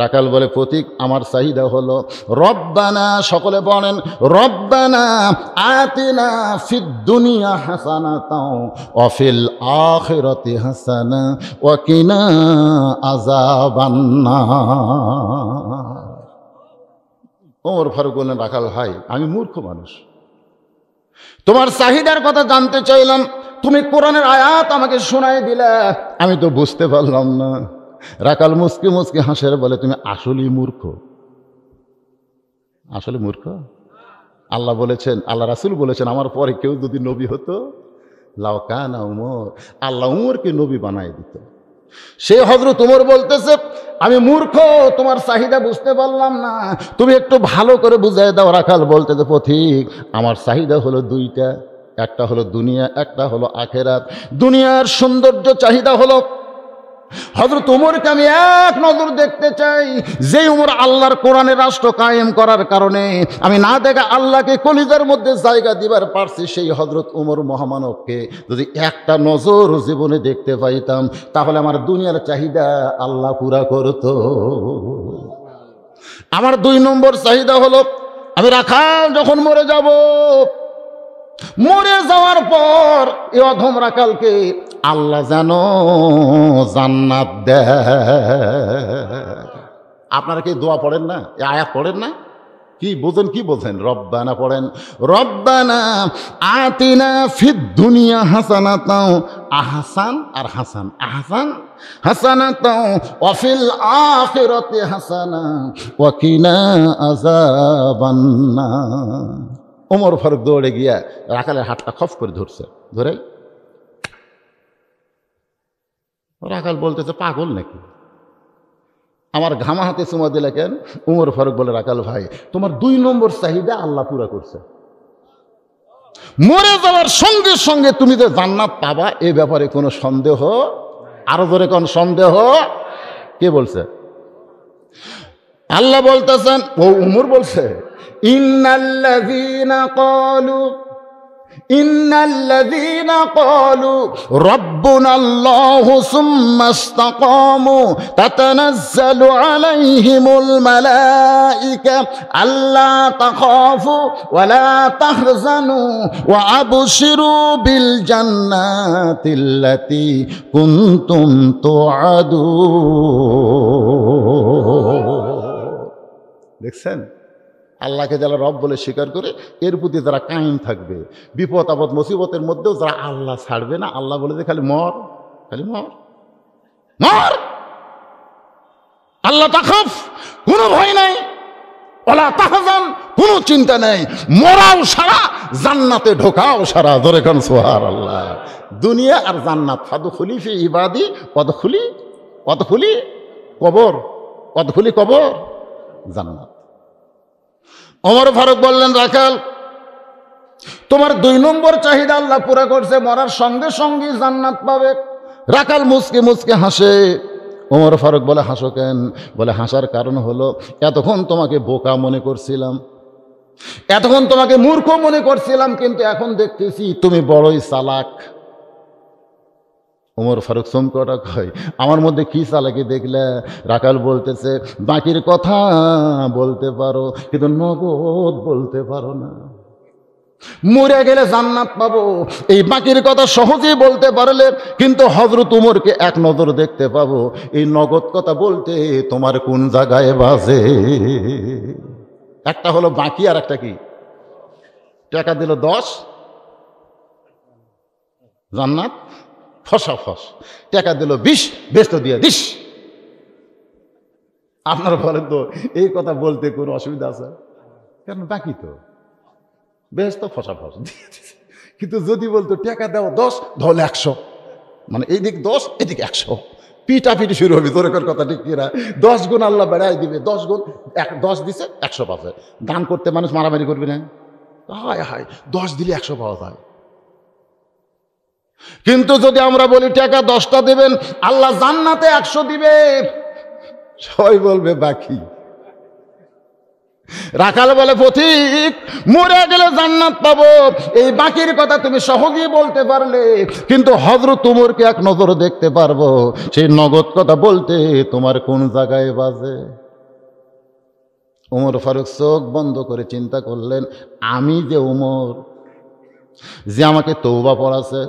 রাখাল বলে, প্রতীক, আমার চাহিদা হলো রব্বানা, সকলে বলেন রব্বানা আতিনা ফিদ দুনিয়া হাসানাতাও ওয়া ফিল আখিরাতি হাসানা ওয়া কিনা আযাবান্নার। ওমর ফারুক বললেন, রাখাল ভাই, আমি মূর্খ মানুষ, তোমার চাহিদার কথা জানতে চাইলাম, তুমি কোরআনের আয়াত আমাকে শোনাই দিলা, আমি তো বুঝতে পারলাম না। রাখাল মুসকি মুসকি হাসের বলে, তুমি আসলেই মূর্খ। আসলে মূর্খ? আল্লাহ বলেছেন, আল্লাহ রাসূল বলেছেন, আমার পরে কেউ যদি নবী হতো, লাউ কানা উমর, আল্লাহ উমরকে নবী বানায় দিত। সে হযরত উমর বলতেছে, আমি মূর্খ, তোমার চাহিদা বুঝতে পারলাম না, তুমি একটু ভালো করে বুঝাই দাও। রাখাল বলতেছে, পথিক, আমার চাহিদা হলো 2টা, একটা হলো দুনিয়া, একটা হলো আখেরাত। দুনিয়ার সৌন্দর্য চাহিদা হলো হযরত উমরকে আমি এক নজর দেখতে চাই। যে উমর আল্লাহর কোরআনের রাষ্ট্র কায়েম করার কারণে আমি না দেখা আল্লাহকে কলিজার মধ্যে জায়গা দিবার পারছি, সেই হযরত উমর মহামানবকে যদি একটা নজর জীবনে দেখতে পাইতাম তাহলে আমার দুনিয়ার চাহিদা আল্লাহ পুরা করত। আমার 2 নম্বর চাহিদা হলো, আমি রাখাল যখন মরে যাব, মরে যাওয়ার পর এই অধম রাখালকে আল্লাহ যেন জান্নাত দেয়। আপনারা কি দোয়া পড়েন না, এই আয়াত পড়েন না? কি বোঝেন, কি বোঝেন? রব্বানা পড়েন, রব্বানা আতিনা ফিদ দুনিয়া হাসানাতাও, আহসান আর হাসান, আহসান হাসানাতাও ওয়া ফিল আখিরাতি হাসানা ওয়া কিনা আযাবান্নার। ওমর ফারুক দৌড়ে গিয়া রাখালের হাতটা খপ করে ধরছে, ধরে রাখাল বলতেছে পাগল নাকি, আমার ঘামা হাতে চুমা দিলে কেন? উমর ফারুক বলে, রাখাল ভাই, তোমার 2 নম্বর চাহিদা আল্লাহ পুরা করছে। মরে যাওয়ার সঙ্গে সঙ্গে তুমি যে জান্নাত পাবা এ ব্যাপারে কোনো সন্দেহ, আরো ধরে কোন সন্দেহ? কে বলছে? আল্লাহ বলতেছেন, ও উমর বলছে, ইন্নাল্লাযীনা ক্বালু রাব্বুনাল্লাহু সুম্মা ইসতাকামু তাতানাজ্জালু আলাইহিমুল মালায়েকা আল্লা তাখাফু ওয়া লা তাহজানু ওয়া আবশিরু বিল জান্নাতিল্লাতী কুনতুম তুআদুন। দেখছেন, আল্লাহকে যারা রব বলে স্বীকার করে এর প্রতি যারা কায়েম থাকবে, বিপদ আপদ মুসিবতের মধ্যেও যারা আল্লাহ ছাড়বে না, আল্লাহ বলে যে খালি মর, খালি মর, মর, আল্লাহ তাখাফ, কোনো ভয় নাই, ওয়ালা তাহজান, কোনো চিন্তা নেই, মরাও সারা, জান্নাতে ঢোকাও সারা। ধরে কান সুবহানাল্লাহ। দুনিয়া আর জান্নাত, ফাদখুলি ফি ইবাদি ওয়াদখুলি কবর, ওয়াদখুলি কবর, জান্নাত। ওমর ফারুক বললেন, রাখাল তোমার 2 নম্বর চাহিদা আল্লাহ পুরা করছে, মরার সঙ্গে সঙ্গে জান্নাত পাবে। রাখাল মুচকে মুচকে হাসে। ওমর ফারুক বলে, হাসো কেন? বলে, হাসার কারণ হলো এতক্ষণ তোমাকে বোকা মনে করছিলাম, এতক্ষণ তোমাকে মূর্খ মনে করছিলাম, কিন্তু এখন দেখতেছি তুমি বড়ই চালাক। ওমর ফারুক চমকটা কয়, আমার মধ্যে কি চালাকি দেখলে? রাখাল বলতেছে, বাকির কথা বলতে পারো কিন্তু নগদ বলতে পারো না। মরে গেলে জান্নাত পাবো, এই বাকির কথা সহজেই বলতে পারলে, কিন্তু হযরত উমরকে এক নজর দেখতে পাবো, এই নগদ কথা বলতে তোমার কোন জায়গায় বাজে? একটা হলো বাকি, আর একটা কি? টাকা দিল 10, জান্নাত ফসাফস, টাকা দিল 20, বেস্ত দিয়ে দিস। আপনারা বলেন তো এই কথা বলতে কোনো অসুবিধা আছে? কারণ বাকি তো বেস্ত ফসাফস দিয়ে দিছে। কিন্তু যদি বলতো টাকা দাও 10, ধরলে 100, মানে এইদিক 10 এদিক 100, পিটাপিটি শুরু হবে। তোর কথা ঠিক কিনা? 10 গুণ আল্লাহ বেড়াই দিবে, 10 গুণ, 10 দিছে 100 পাবে। দান করতে মানুষ মারামারি করবে না? হায় হায়, 10 দিলে 100 পাওয়া যায়। কিন্তু যদি আমরা বলি টাকা 10টা দেবেন, আল্লাহ জান্নাতে 100 দিবে, সবাই বলবে বাকি। রাখাল বলে, পথিক মরে গেলে জান্নাত পাবো, এই বাকির কথা তুমি সহজেই বলতে পারলে, কিন্তু হযরত উমরকে এক নজর দেখতে পারবো, সেই নগদ কথা বলতে তোমার কোন জায়গায় বাজে? ওমর ফারুক চোখ বন্ধ করে চিন্তা করলেন, আমি যে উমর, যে আমাকে তওবা পড়াছে,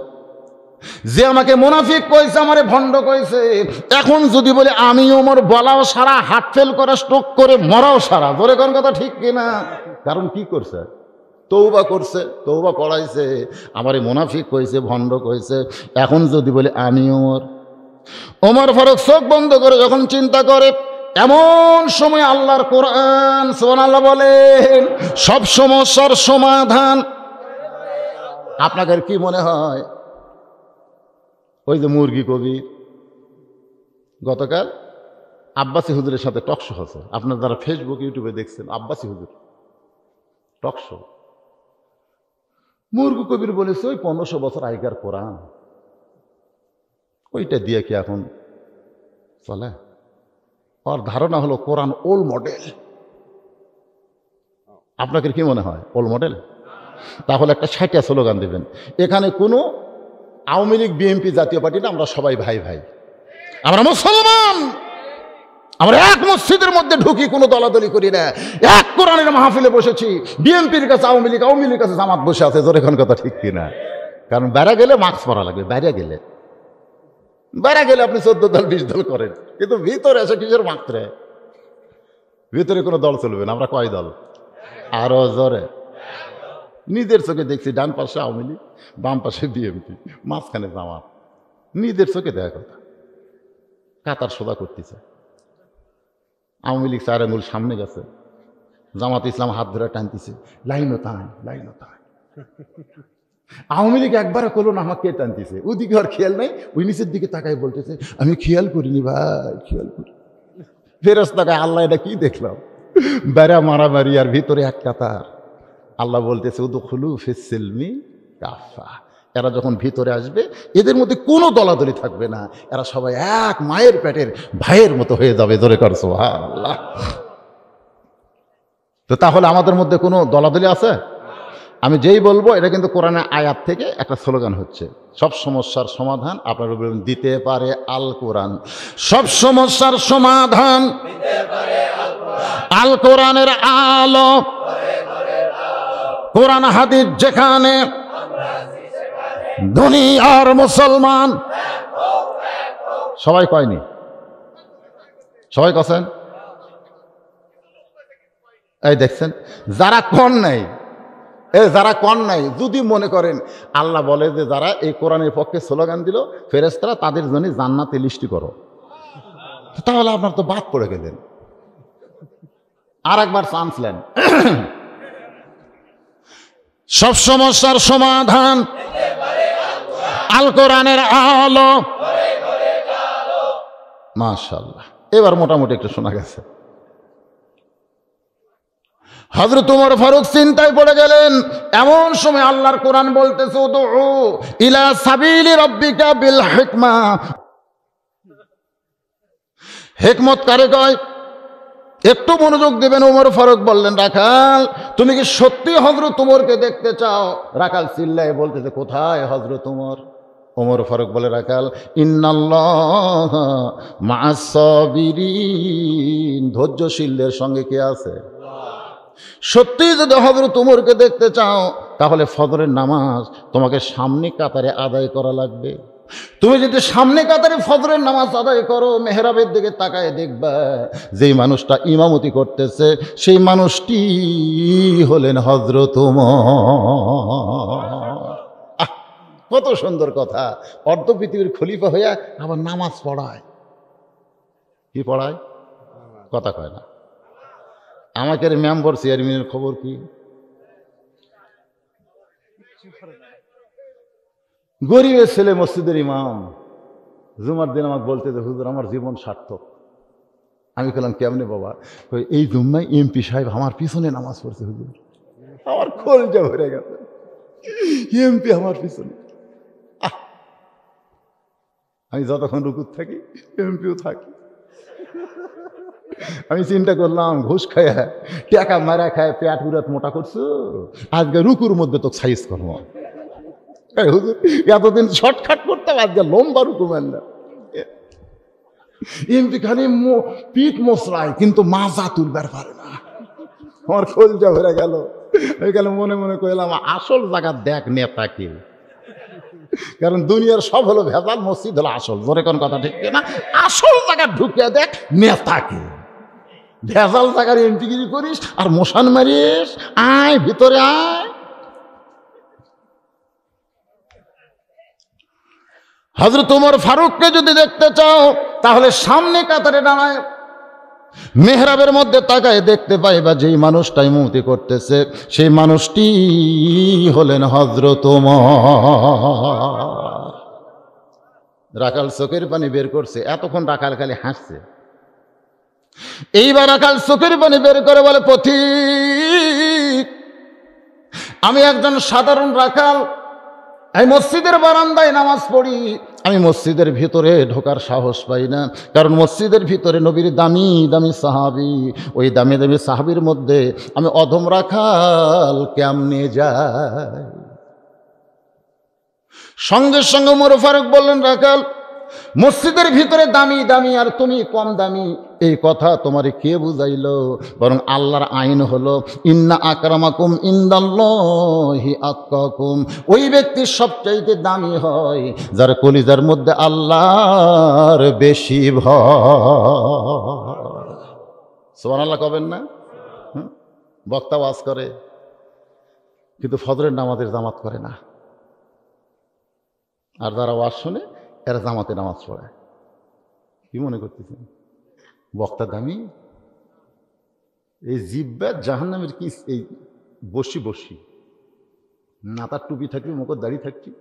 যে আমাকে মুনাফিক কইছে, আমারে ভণ্ড কইছে, এখন যদি বলে আমি ওমর, বলাও সারা, হার্ট ফেল করা, স্ট্রোক করে মরাও সারা। ধরে কোন কথা ঠিক কিনা? কারণ কি করছে? তওবা করছে, তওবা পড়াইছে, আমারে মুনাফিক কইছে, ভণ্ড কইছে, এখন যদি বলে আমি ওমর। ওমর ফারুক চোখ বন্ধ করে যখন চিন্তা করে, এমন সময় আল্লাহর কোরআন সুবহানাল্লাহ বলেন, সব সমস্যার সমাধান। আপনাদের কি মনে হয়? ওই যে মুরগি কবির গতকাল আব্বাসী হুজুরের সাথে টকশো হচ্ছে, আপনার যারা ফেসবুক ইউটিউবে দেখছেন, আব্বাসী হুজুর টকশো। মুরগি কবির বলেছে ওই 1500 বছর আগেকার কোরআন, ওইটা দিয়ে কি এখন চলে? ওর ধারণা হলো কোরআন ওল্ড মডেল। আপনাকে কি মনে হয় ওল্ড মডেল? তাহলে একটা 60টা স্লোগান দেবেন। এখানে কোনো আওয়ামী লীগ, বিএনপি, জাতীয় পার্টি না, আমরা সবাই ভাই ভাই, আমরা মুসলমান, আমরা এক মসজিদের মধ্যে ঢুকি, কোনো দলাদলি করি না, এক কোরআনের মাহফিলে বসেছি। বিএনপির কাছে আওয়ামী লীগ, আওয়ামী লীগের কাছে জামাত বসে আছে। জোরে এখন কথা ঠিক কিনা? কারণ বেড়া গেলে মাস্ক পরা লাগবে। বেড়া গেলে আপনি 14 দল 20 দল করেন, কিন্তু ভিতরে এসে কিসের মাত্রে? ভিতরে কোনো দল চলবে না। আমরা কয় দল? আরো জোরে। নিজের চোখে দেখছি ডান পাশে আওয়ামী লীগ, বাম পাশে বিএনপি, মাঝখানে জামাত। নিজের চোখে দেখা কথা। কাতার সোজা করতেছে। আওয়ামী লীগ 4 আঙুল সামনে গেছে, জামাত ইসলাম হাত ধরে টানতেছে, লাইনও তাই। আওয়ামী লীগ একবারে করলো না, আমাকে টানতেছে। ওদিকে আর খেয়াল নাই, ওই নিচের দিকে তাকায় বলতেছে, আমি খেয়াল করিনি ভাই, খেয়াল করি। ফেরস তাকায়, আল্লাহ এটা কি দেখলাম? বেড়া মারামারি আর ভিতরে এক কাতার। আল্লাহ বলতেছে, উদখুলু ফিস-সিলমি কাফা। এরা যখন ভিতরে আসবে, এদের মধ্যে কোনো দলাদলি থাকবে না, এরা সবাই এক মায়ের পেটের ভাইয়ের মতো হয়ে যাবে। জোরে কর সুবহানাল্লাহ। তো তাহলে আমাদের মধ্যে কোনো দলাদলি আছে? আমি যেই বলবো এটা কিন্তু কোরআনের আয়াত থেকে একটা স্লোগান হচ্ছে, সব সমস্যার সমাধান আপনারা দিতে পারে আল কোরআন। সব সমস্যার সমাধান আল কোরআনের আলো। কোরআন হাদিস যেখানে, দুনিয়ার মুসলমান সবাই কয়নি? সবাই কছেন? এই দেখছেন, যারা কন নাই, যারা কন নাই, যদি মনে করেন আল্লাহ বলে যে যারা এই কোরআনের পক্ষে স্লোগান দিল, ফেরেশতারা তাদের জন্য জান্নাতে লিস্টি করো, তাহলে আপনার তো বাদ পড়ে গেলেন। আর একবার চান্স নেন। সব সমস্যার সমাধান আল কোরআনের আলো। মাশাআল্লাহ, এবার মোটামুটি একটু শোনা গেছে। হযরত ওমর ফারুক চিন্তায় পড়ে গেলেন। এমন সময় আল্লাহর কোরআন বলতেছে, উদউ ইলা সাবিলি রাব্বিকা বিল হিকমা। হিকমত কারে কয়? একটু মনোযোগ দিবেন। ওমর ফারুক বললেন, রাখাল তুমি কি সত্যি হযরত ওমরকে দেখতে চাও? রাখাল চিল্লায় বলতেছে, কোথায় হযরত ওমর? ওমর ফারুক বলে, রাখাল ইন্নাল্লাহ মা'আস সাবিরিন, ধৈর্যশীলদের সঙ্গে কে আছে? সত্যি যদি হযরত ওমরকে দেখতে চাও, তাহলে ফজরের নামাজ তোমাকে সামনে কাতারে আদায় করা লাগবে। তুমি যদি সামনে কাতারে ফজরের নামাজ আদায় করো, মেহরাবের দিকে তাকায় দেখবা যেই মানুষটা ইমামতি করতেছে সেই মানুষটি হলেন হযরত ওমর। কত সুন্দর কথা! অর্ধ পৃথিবীর খলিফা হইয়া আবার নামাজ পড়ায়। কি পড়ায়? কথা কয় না। আমাকে মেম্বার চেয়ারম্যানের খবর কি? গরিবের ছেলে মসজিদের ইমাম, জুমার দিন আমাকে বলতে যে হুজুর আমার জীবন সার্থক। আমি বললাম কেমনে বাবা? এই জুম্মায় এমপি সাহেব আমার পিছনে নামাজ পড়ছে হুজুর। আমার কলজা ভরে গেছে, এমপি আমার পিছনে। আমি যতক্ষণ রুকুত থাকি এমপিও থাকি। আমি চিন্তা করলাম, ঘুষ খায় টাকা মারা খায় পেট উড়াত মোটা করছো, আজকে রুকুর মধ্যে তো সাইজ করবো। হুজুর এতদিন শর্টকাট করতাম, আজকে লম্বা রুকু মারলাম। এমপি খালি পিঠ মশলায়, কিন্তু মাজা তুলবার পারে না। আমার কলজা ভরে গেল। ওইখানে মনে মনে কইলাম, আসল জায়গা দেখ নেতাকে। কারণ দুনিয়ার সব হলো ভেজাল, মসজিদ হলো আসল। জোরে কোন কথা ঠিক না? আসল জায়গা ঢুকে দেখ নেতাকে। ভেজাল জায়গার এমপিগিরি করিস আর মশান মারিস, আয় ভিতরে আয়। হযরত ওমর ফারুককে যদি দেখতে চাও, তাহলে সামনে কাতারে দাঁড়ায় মেহরাবের মধ্যে তাকায় দেখতে পাইবা যেই মানুষটা ইমামতি করতেছে সেই মানুষটি হলেন হযরত ওমর। রাখাল চোখের পানি বের করছে। এতক্ষণ রাখাল খালি হাসছে। এইবার রাখাল চোখের পানি বের করে বলে, পথিক আমি একজন সাধারণ রাখাল, আমি মসজিদের বারান্দায় নামাজ পড়ি, আমি মসজিদের ভিতরে ঢোকার সাহস পাই না, কারণ মসজিদের ভিতরে নবীর দামি দামি সাহাবী, ওই দামি দামি সাহাবীর মধ্যে আমি অধম রাখাল কেমনে যাই। সঙ্গে সঙ্গে ওমর ফারুক বললেন, রাখাল মসজিদের ভিতরে দামি দামি আর তুমি কম দামি, এই কথা তোমারে কে বুঝাইল? বরং আল্লাহর আইন হলো ইন্না আকরামাকুম ইনদাল্লাহি আতকাকুম, ওই ব্যক্তি সবচাইতে দামি হয় যার কলিজার মধ্যে আল্লাহর বেশি ভয়। সুবহানাল্লাহ কবেন না? বক্তা ওয়াজ করে কিন্তু ফজরের নামাজের জামাত করে না, আর যারা ওয়াজ শুনে এরা জামাতে নামাজ পড়ে। কি মনে করতেছেন বক্তা দামি? এই জিব্বা জাহান্নামের কি এই বসি বসি, মাথার টুপি থাকবি, মুখের দাড়ি থাকবি,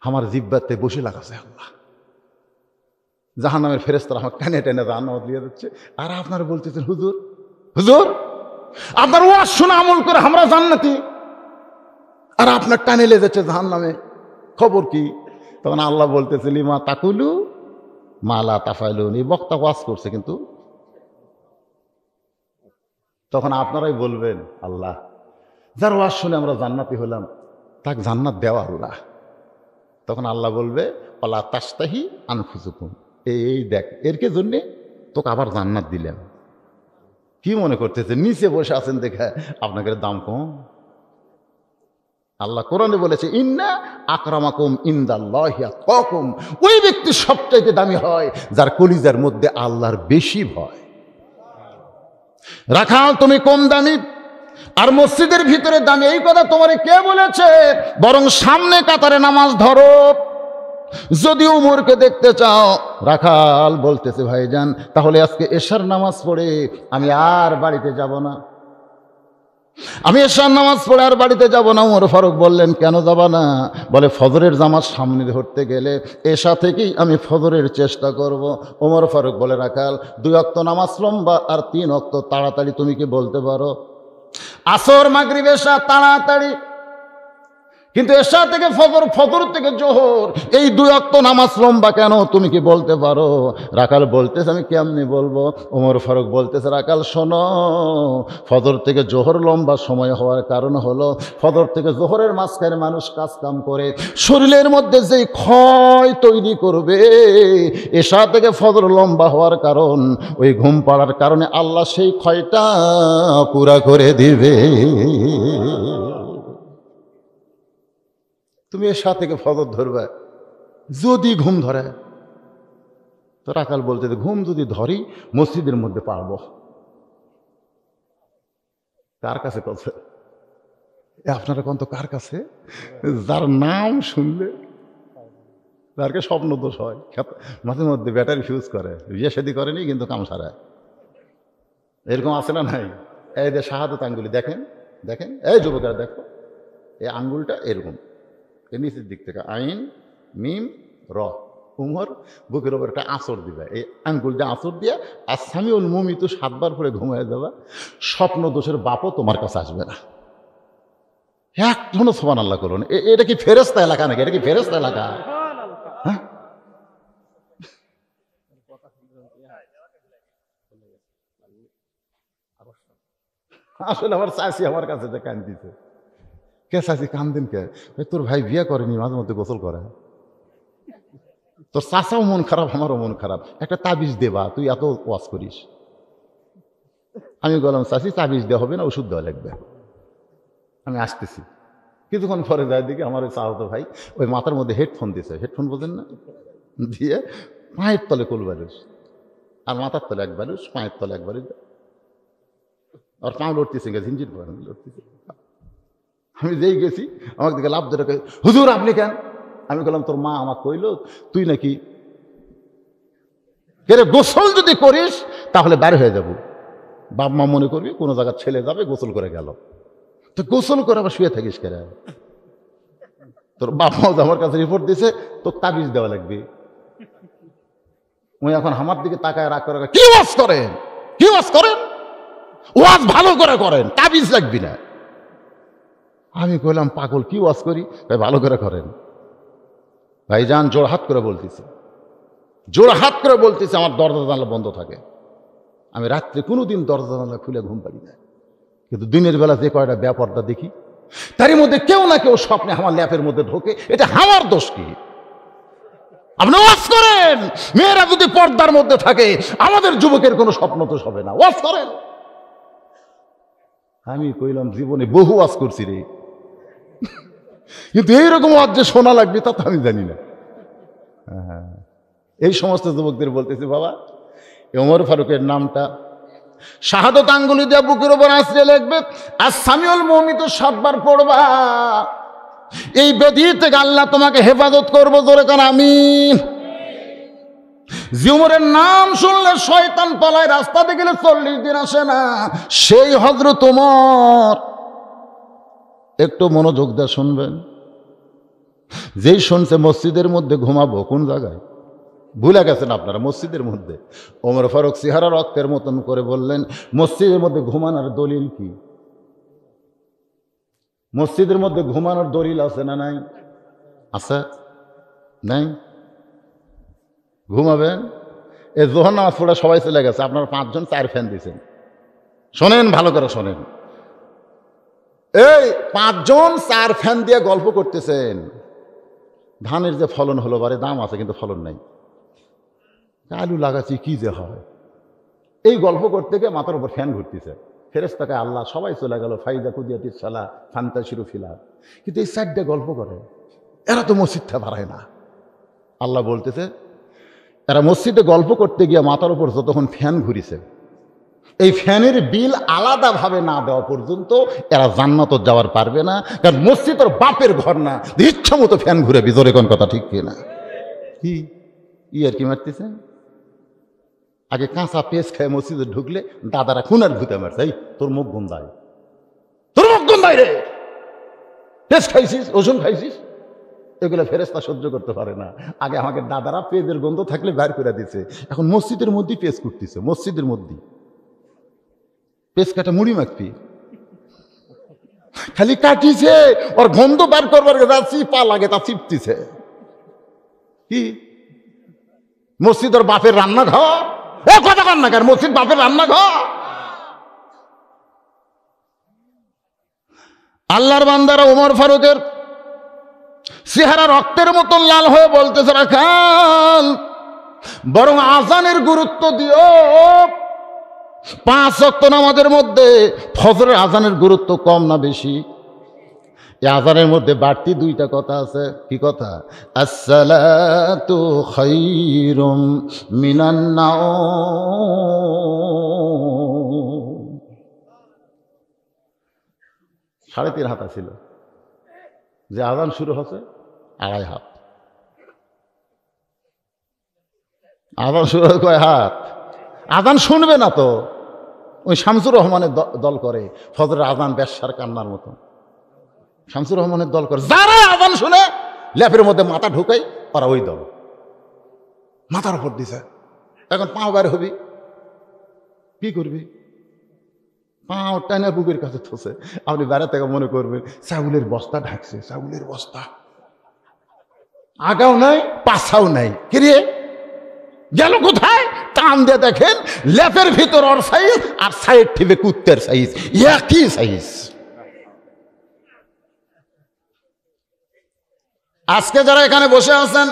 আমার জিব্বাতে বসে লাগাছে আল্লাহ। জাহান্নামের ফেরেশতারা আমার টেনে টেনে জাহান্নামে দিয়ে যাচ্ছে, আর আপনারা বলতেছেন হুজুর হুজুর আপনার ওয়াজ শুনে আমল করে আমরা জান্নাতি, আর আপনার টানে লে যাচ্ছে জাহান্নামে, খবর কি? তখন আল্লাহ বলতেছে লিমা তাকুলু মালা তাফাইলুন, এই বক্তা ওয়াজ করছে কিন্তু। তখন আপনারাই বলবেন আল্লাহ যার ওয়াজ শুনে আমরা জান্নাতি হলাম তাকে জান্নাত দেওয়া আল্লাহ। তখন আল্লাহ বলবে ওয়ালা তাস্তাহি আনফুসুকুম, এই দেখ এরকে জন্যে তোকে আবার জান্নাত দিলাম। কি মনে করতেছে নিচে বসে আছেন দেখে আপনাকে দাম কম? আল্লাহ কোরআনে বলেছে ইন্না আকরামাকুম ইনদাল্লাহি আতকাকুম, ওই ব্যক্তি সবচাইতে দামি হয় যার কলিজার মধ্যে আল্লাহর বেশি ভয়। রাখাল তুমি কম দামি আর মসজিদের ভিতরে দামি, এই কথা তোমারে কে বলেছে? বরং সামনে কাতারে নামাজ ধরো যদি উমরকে দেখতে চাও। রাখাল বলতেছে ভাইজান তাহলে আজকে এশার নামাজ পড়ে আমি আর বাড়িতে যাব না, আমি এশার নামাজ পড়ে আর বাড়িতে যাব না। ওমর ফারুক বললেন কেন যাবা না? বলে ফজরের জামাত সামনে ধরতে গেলে এশা থেকেই আমি ফজরের চেষ্টা করব। ওমর ফারুক বলে রাখাল 2 ওয়াক্ত নামাজ লম্বা আর 3 ওয়াক্ত তাড়াতাড়ি তুমি কি বলতে পারো? আসর মাগরিব এশা তাড়াতাড়ি, কিন্তু এশা থেকে ফজর, ফজর থেকে জোহর, এই 2 ওয়াক্ত নামাজ লম্বা কেন তুমি কি বলতে পারো? রাখাল বলতেছে আমি কেমনি বলবো? ওমর ফারুক বলতেছে রাখাল শোনো, ফজর থেকে জোহর লম্বা সময় হওয়ার কারণ হলো ফজর থেকে জোহরের মাঝখানে মানুষ কাজ কাম করে, শরীরের মধ্যে যেই ক্ষয় তৈরি করবে, এশা থেকে ফজর লম্বা হওয়ার কারণ ওই ঘুম পাড়ার কারণে আল্লাহ সেই ক্ষয়টা পুরা করে দিবে। তুমি এশা থেকে ফজর ধরবে, যদি ঘুম ধরে তো রাখাল বলতে ঘুম যদি ধরি মসজিদের মধ্যে পারবো। কার কাছে কথা? আপনারা কোন তো কার কাছে? যার নাম শুনলে তারকে স্বপ্ন দোষ হয়, মাঝে মধ্যে ব্যাটারি ফিউজ করে, বিয়ে শাদী করেনি কিন্তু কাম সারায়, এরকম আছে না নাই? এই যে শাহাদাত আঙ্গুলি দেখেন, দেখেন এই যুবকেরা দেখো, এই আঙ্গুলটা এরকম নিচের দিক থেকে আইন মিম র, উমর বুকের ওপর একটা আঁচড় দিবে, এই আঙ্গুলটা আঁচড় দিয়ে আসামিউল মুমিত 7 বার করে ঘুমিয়ে দেবা, স্বপ্ন দোষের বাপও তোমার কাছে আসবে না। এখনো সুবহানাল্লাহ করুন। এটা কি ফেরেশতা এলাকা নাকি? এটা কি ফেরেশতা এলাকা? হ্যাঁ, আসলে আমার চাষি আমার কাছে যে কান দিতে, কে চাষি কান্দেন কে? তোর ভাই বিয়ে করেনি, মাঝে মধ্যে গোসল করে, তোর চাচাও মন খারাপ আমারও মন খারাপ, একটা তাবিজ দেবা, তুই এত ওয়াজ করিস। আমি বললাম চাষি তাবিজ দেওয়া হবে না, ওষুধ দেওয়া লাগবে, আমি আসতেছি। কিছুক্ষণ পরে যায় দিকে আমার ওই চাচাতো ভাই ওই মাথার মধ্যে হেডফোন দিয়েছে, হেডফোন বোঝেন না, দিয়ে পায়ের তলে কোল বালিশ আর মাথার তলে এক বালিশ, পায়ের তলে এক বালিশ, আর পা লড়তেছে ঝিনঝিন করে লড়তেছে। আমি যেই গেছি আমাকে দিকে লাভ ধরে হুজুর আপনি কেন? আমি বললাম তোর মা আমাকে কইল তুই নাকি গোসল যদি করিস তাহলে বাইরে হয়ে যাবো, বাপ মা মনে করবি কোনো জায়গার ছেলে যাবে গোসল করে গেল, তো গোসল করে আবার শুয়ে থাকিস কেন? তোর বাপ মা আমার কাছে রিপোর্ট দিছে তোর তাবিজ দেওয়া লাগবে। ওই এখন আমার দিকে তাকায় রাগ করে কি ওয়াজ করেন, কি ওয়াজ করেন, ওয়াজ ভালো করে করেন, তাবিজ লাগবি না। আমি কইলাম পাগল কি ওয়াজ করি? ভাই ভালো করে করেন ভাইজান, জোড়হাত করে বলতেছি, জোড়হাত করে বলতেছি, আমার দরজা জানলা বন্ধ থাকে। আমি রাত্রে কোনোদিন দরজা জানলা খুলে ঘুম পারি না, কিন্তু দিনের বেলা যে কয়টা ব্যাপারটা দেখি তারই মধ্যে কেউ না কেউ স্বপ্নে আমার ল্যাপের মধ্যে ঢোকে। এটা আমার দোষ কি? আপনি ওয়াজ করেন, মেয়েরা যদি পর্দার মধ্যে থাকে আমাদের যুবকের কোনো স্বপ্ন তো হবে না, ওয়াজ করেন। আমি কইলাম জীবনে বহু ওয়াজ করছি রে, কিন্তু এইরকম ওয়াজ যে শোনা লাগবে তা তো আমি জানি না। এই সমস্ত যুবকদের বলতেছি, বাবা ওমর ফারুকের নামটা শাহাদত আঙ্গুলি দিয়ে বুকের উপর আশ্রে লিখবে, আর সামিউল মুমিত 7 বার পড়বা। এই ব্যাধি থেকে আল্লাহ তোমাকে হেফাজত করবো, জোরে কান আমিন। যে উমরের নাম শুনলে শয়তান পালায়, রাস্তাতে গেলে 40 দিন আসে না, সেই হযরত ওমর। একটু মনোযোগ দিয়ে শুনবেন, যেই শুনছে মসজিদের মধ্যে ঘুমাবো, কোন জায়গায় ভুলে গেছেন আপনারা? মসজিদের মধ্যে। ওমর ফারুক চেহারা রক্তের মতন করে বললেন, মসজিদের মধ্যে ঘুমানোর দলিল কি? মসজিদের মধ্যে ঘুমানোর দলিল আছে না নাই? আছে নাই? ঘুমাবেন। এই জোহর নামাজ পড়ে সবাই চলে গেছে, আপনারা 5 জন 4 ফ্যান দিয়েছেন। শোনেন, ভালো করে শোনেন। এই 5 জন 4 ফ্যান দিয়ে গল্প করতেছেন, ধানের যে ফলন হলো, বারে দাম আছে কিন্তু ফলন নাই, আলু লাগাচ্ছি কি যে হয়, এই গল্প করতে গিয়ে মাথার উপর ফ্যান ঘুরতেছে। ফেরেশতাকে আল্লাহ সবাই চলে গেল, ফাইদা কুদিয়াতিস সালা ফান্তাশিরু ফিলা। কিন্তু এই 4টা গল্প করে, এরা তো মসজিদটা বাড়ায় না। আল্লাহ বলতেছে, এরা মসজিদে গল্প করতে গিয়ে মাথার উপর যতক্ষণ ফ্যান ঘুরিছে, এই ফ্যানের বিল আলাদাভাবে না দেওয়া পর্যন্ত এরা জান্নাত যাওয়ার পারবে না। কারণ মসজিদ ওর বাপের ঘর না, ইচ্ছা মতো ফ্যান ঘুরে ভিতরে। কোন কথা ঠিক কিনা? কি আর কি মারতেছে? আগে কাঁচা পেঁচ খায় মসজিদে ঢুকলে দাদারা খুনার ভূতে মারছে, এই তোর মুখ গন্ধায়, তোর মুখ গন্ধায় রে, পেঁচ খাইছিস, রসুন খাইছিস, এগুলো ফেরেশতা সহ্য করতে পারে না। আগে আমাকে দাদারা পেঁচের গন্ধ থাকলে বের করে দিছে, এখন মসজিদের মধ্যেই পেঁচ করতেছে। মসজিদের মধ্যেই পেঁচ কাটা মুড়ি মাখবি, খালি কাটিছে, ওর গন্ধ বার করবার চিপা লাগে, তা চিপতিছে। কি মসজিদ ওর বাপের রান্না ঘর? ও কথা কর না, কার মসজিদ বাপের রান্না ঘর? আল্লাহর বান্দারা ওমর ফারুকের চেহারা রক্তের মতন লাল হয়ে বলতেছে, রাখাল বরং আজানের গুরুত্ব দিও। 5 ওয়াক্ত নামাজের মধ্যে ফজরের আজানের গুরুত্ব কম না বেশি? এই আজানের মধ্যে বাড়তি 2টা কথা আছে। কি কথা? আসসালাতু খায়রুম মিনান নাওম। 3.5 হাত ছিল, যে আজান শুরু হচ্ছে 2.5 হাত। আজান শুরু হয় কয় হাত? আজান শুনবে না তো, ওই শামসুর রহমানের দল করে ফজরের আজান বেশ্যার কান্নার মতো। শামসুর রহমানের দল করে, যারা আজান শুনে ল্যাপের মধ্যে মাথা ঢুকাই, ওরা ওই দল। মাথার উপর দিছে, এখন পাও বার হবি, কি করবি? পাও টাইনা বুকের কাছে থসে। আপনি বেড়া থেকে মনে করবেন চাউলের বস্তা ঢাকছে, চাউলের বস্তা, আগাও নাই পাছাও নাই, কিরে গেল কোথায়? টান দিয়ে দেখেন ল্যাপের ভিতর ওর সাইজ আর সাইড থেকে কুত্তের সাইজ, একই সাইজ। আজকে যারা এখানে বসে আছেন,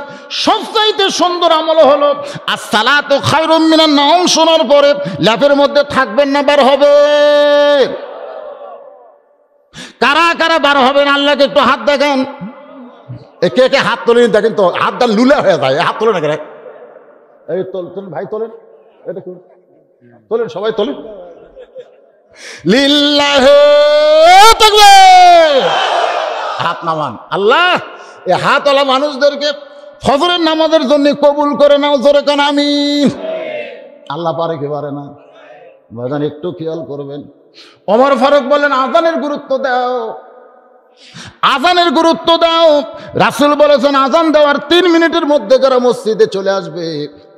সবচাইতে সুন্দর আমল হলো আসসালাতু খায়রুম মিনান নাওম শোনার পরে ল্যাপের মধ্যে থাকবেন না, বার হবে। কারা কারা বার হবেন আল্লাহকে একটু হাত দেখান। কে কে হাত তোলেন দেখেন তো, হাতটা লুলা হয়ে যায়, হাত তোলেন না। এই তোলেন ভাই, তোলেন, এটা তোলেন, সবাই তোলেন। লিল্লাহি তাকবীর, হাত নামান। আল্লাহ এই হাতওয়ালা মানুষদেরকে ফজরের নামাজের জন্য কবুল করে নাও, জোরে কান আমিন। আল্লাহ পারে কি পারে না? বাজান একটু খেয়াল করবেন। ওমর ফারুক বলেন, আজানের গুরুত্ব দাও, আজানের গুরুত্ব দাও। রাসূল বলেছেন, আজান দেওয়ার 3 মিনিটের মধ্যে যারা মসজিদে চলে আসবে,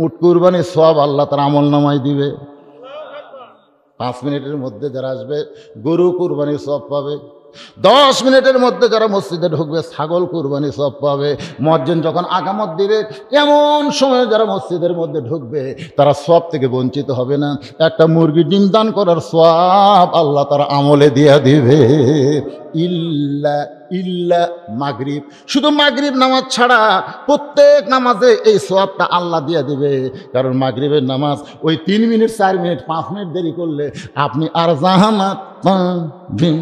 উট কুরবানির সওয়াব আল্লাহ তার আমল নামায় দিবে। 5 মিনিটের মধ্যে যারা আসবে, গরু কুরবানির সওয়াব পাবে। 10 মিনিটের মধ্যে যারা মসজিদে ঢুকবে ছাগল কুরবানি সব পাবে। মুয়াজ্জিন যখন আকামত দিবে এমন সময় যারা মসজিদের মধ্যে ঢুকবে তারা সব থেকে বঞ্চিত হবে না। একটা মুরগি ডিম দান করার সওয়াব আল্লাহ তার আমলে দিয়া দিবে। ইল্লা ইল্লা মাগরিব, শুধু মাগরিব নামাজ ছাড়া প্রত্যেক নামাজে এই সওয়াবটা আল্লাহ দিয়া দিবে। কারণ মাগরিবের নামাজ ওই 3 মিনিট 4 মিনিট 5 মিনিট দেরি করলে আপনি আর জাহান্নাত পাবেন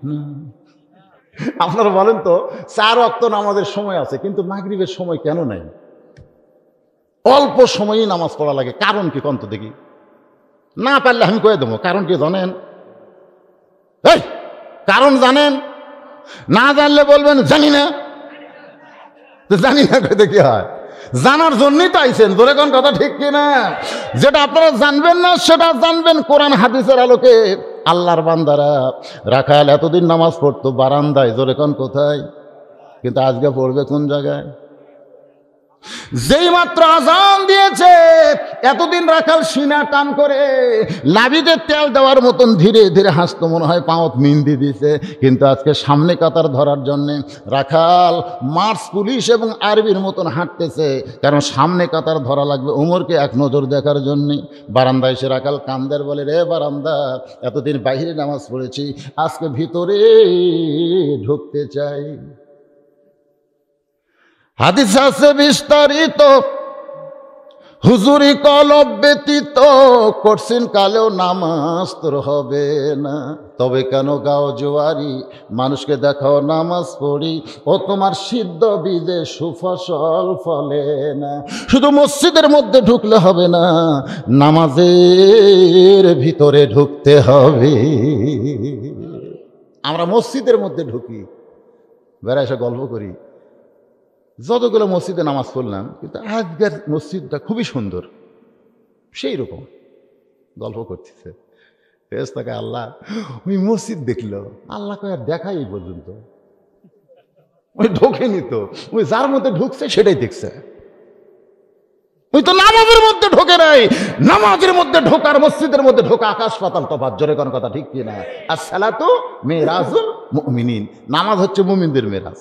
না। আপনারা বলেন তো 4 ওয়াক্ত নামাজের সময় আছে, কিন্তু মাগরিবের সময় কেন নাই? অল্প সময়ই নামাজ পড়া লাগে, কারণ কি কন্ত দেখি? না পারলে আমি কয়ে দেবো কারণ কি জানেন? এই কারণ জানেন? না জানলে বলবেন জানি না। তো জানি না কইতে কি হয়? জানার জন্যই তো আইছেন, ধরে কোন কথা ঠিক কিনা? যেটা আপনারা জানবেন না সেটা জানবেন কোরআন হাদিসের আলোকে। আল্লাহর বান্দারা রাখাল এতদিন নামাজ পড়তো বারান্দায়, জোরে কোন কোথায়? কিন্তু আজকে পড়বে কোন জায়গায়? যেই মাত্র আজান দিয়েছে এতদিন রাখাল সিনা টান করে লাবিতে তেল দেওয়ার মতন ধীরে ধীরে হাসতো, মনে হয় পাঁত মিন্দি দিছে। কিন্তু আজকে সামনে কাতার ধরার জন্যে রাখাল মার্চ পুলিশ এবং আর্মির মতন হাঁটতেছে, কারণ সামনে কাতার ধরা লাগবে ওমরকে এক নজর দেখার জন্যে। বারান্দায় এসে রাখাল কান্দের বলে, রে বারান্দা, এতদিন বাইরে নামাজ পড়েছি, আজকে ভিতরে ঢুকতে চাই। হাদিস আছে বিস্তারিত, হুজুরি কলব ব্যতীত কঠিন কালেও নামাজ তোর হবে না। তবে কেন গাও জোয়ারি, মানুষকে দেখাও নামাজ পড়ি, ও তোমার সিদ্ধ বীজে সুফসল ফলে না। শুধু মসজিদের মধ্যে ঢুকলে হবে না, নামাজের ভিতরে ঢুকতে হবে। আমরা মসজিদের মধ্যে ঢুকি, বেড়া এসে গল্প করি, যতগুলো মসজিদে নামাজ পড়লাম, কিন্তু আজকের মসজিদটা খুবই সুন্দর, সেই রকম গল্প করতেছে। ফেরেশতাকে আল্লাহ ওই মসজিদ দেখলো, আল্লাহ কয় আর দেখাই এই পর্যন্ত, ওই ঢোকেনি তো, ওই যার মধ্যে ঢুকছে সেটাই দেখছে, ওই তো নামাজের মধ্যে ঢোকে নাই। নামাজের মধ্যে ঢোকার মসজিদের মধ্যে ঢোকা আকাশ পাতাল তফাৎ, জোরে কোন কথা ঠিক কিনা? আসসালাতু মিরাজুল মুমিনিন, নামাজ হচ্ছে মুমিনদের মেরাজ।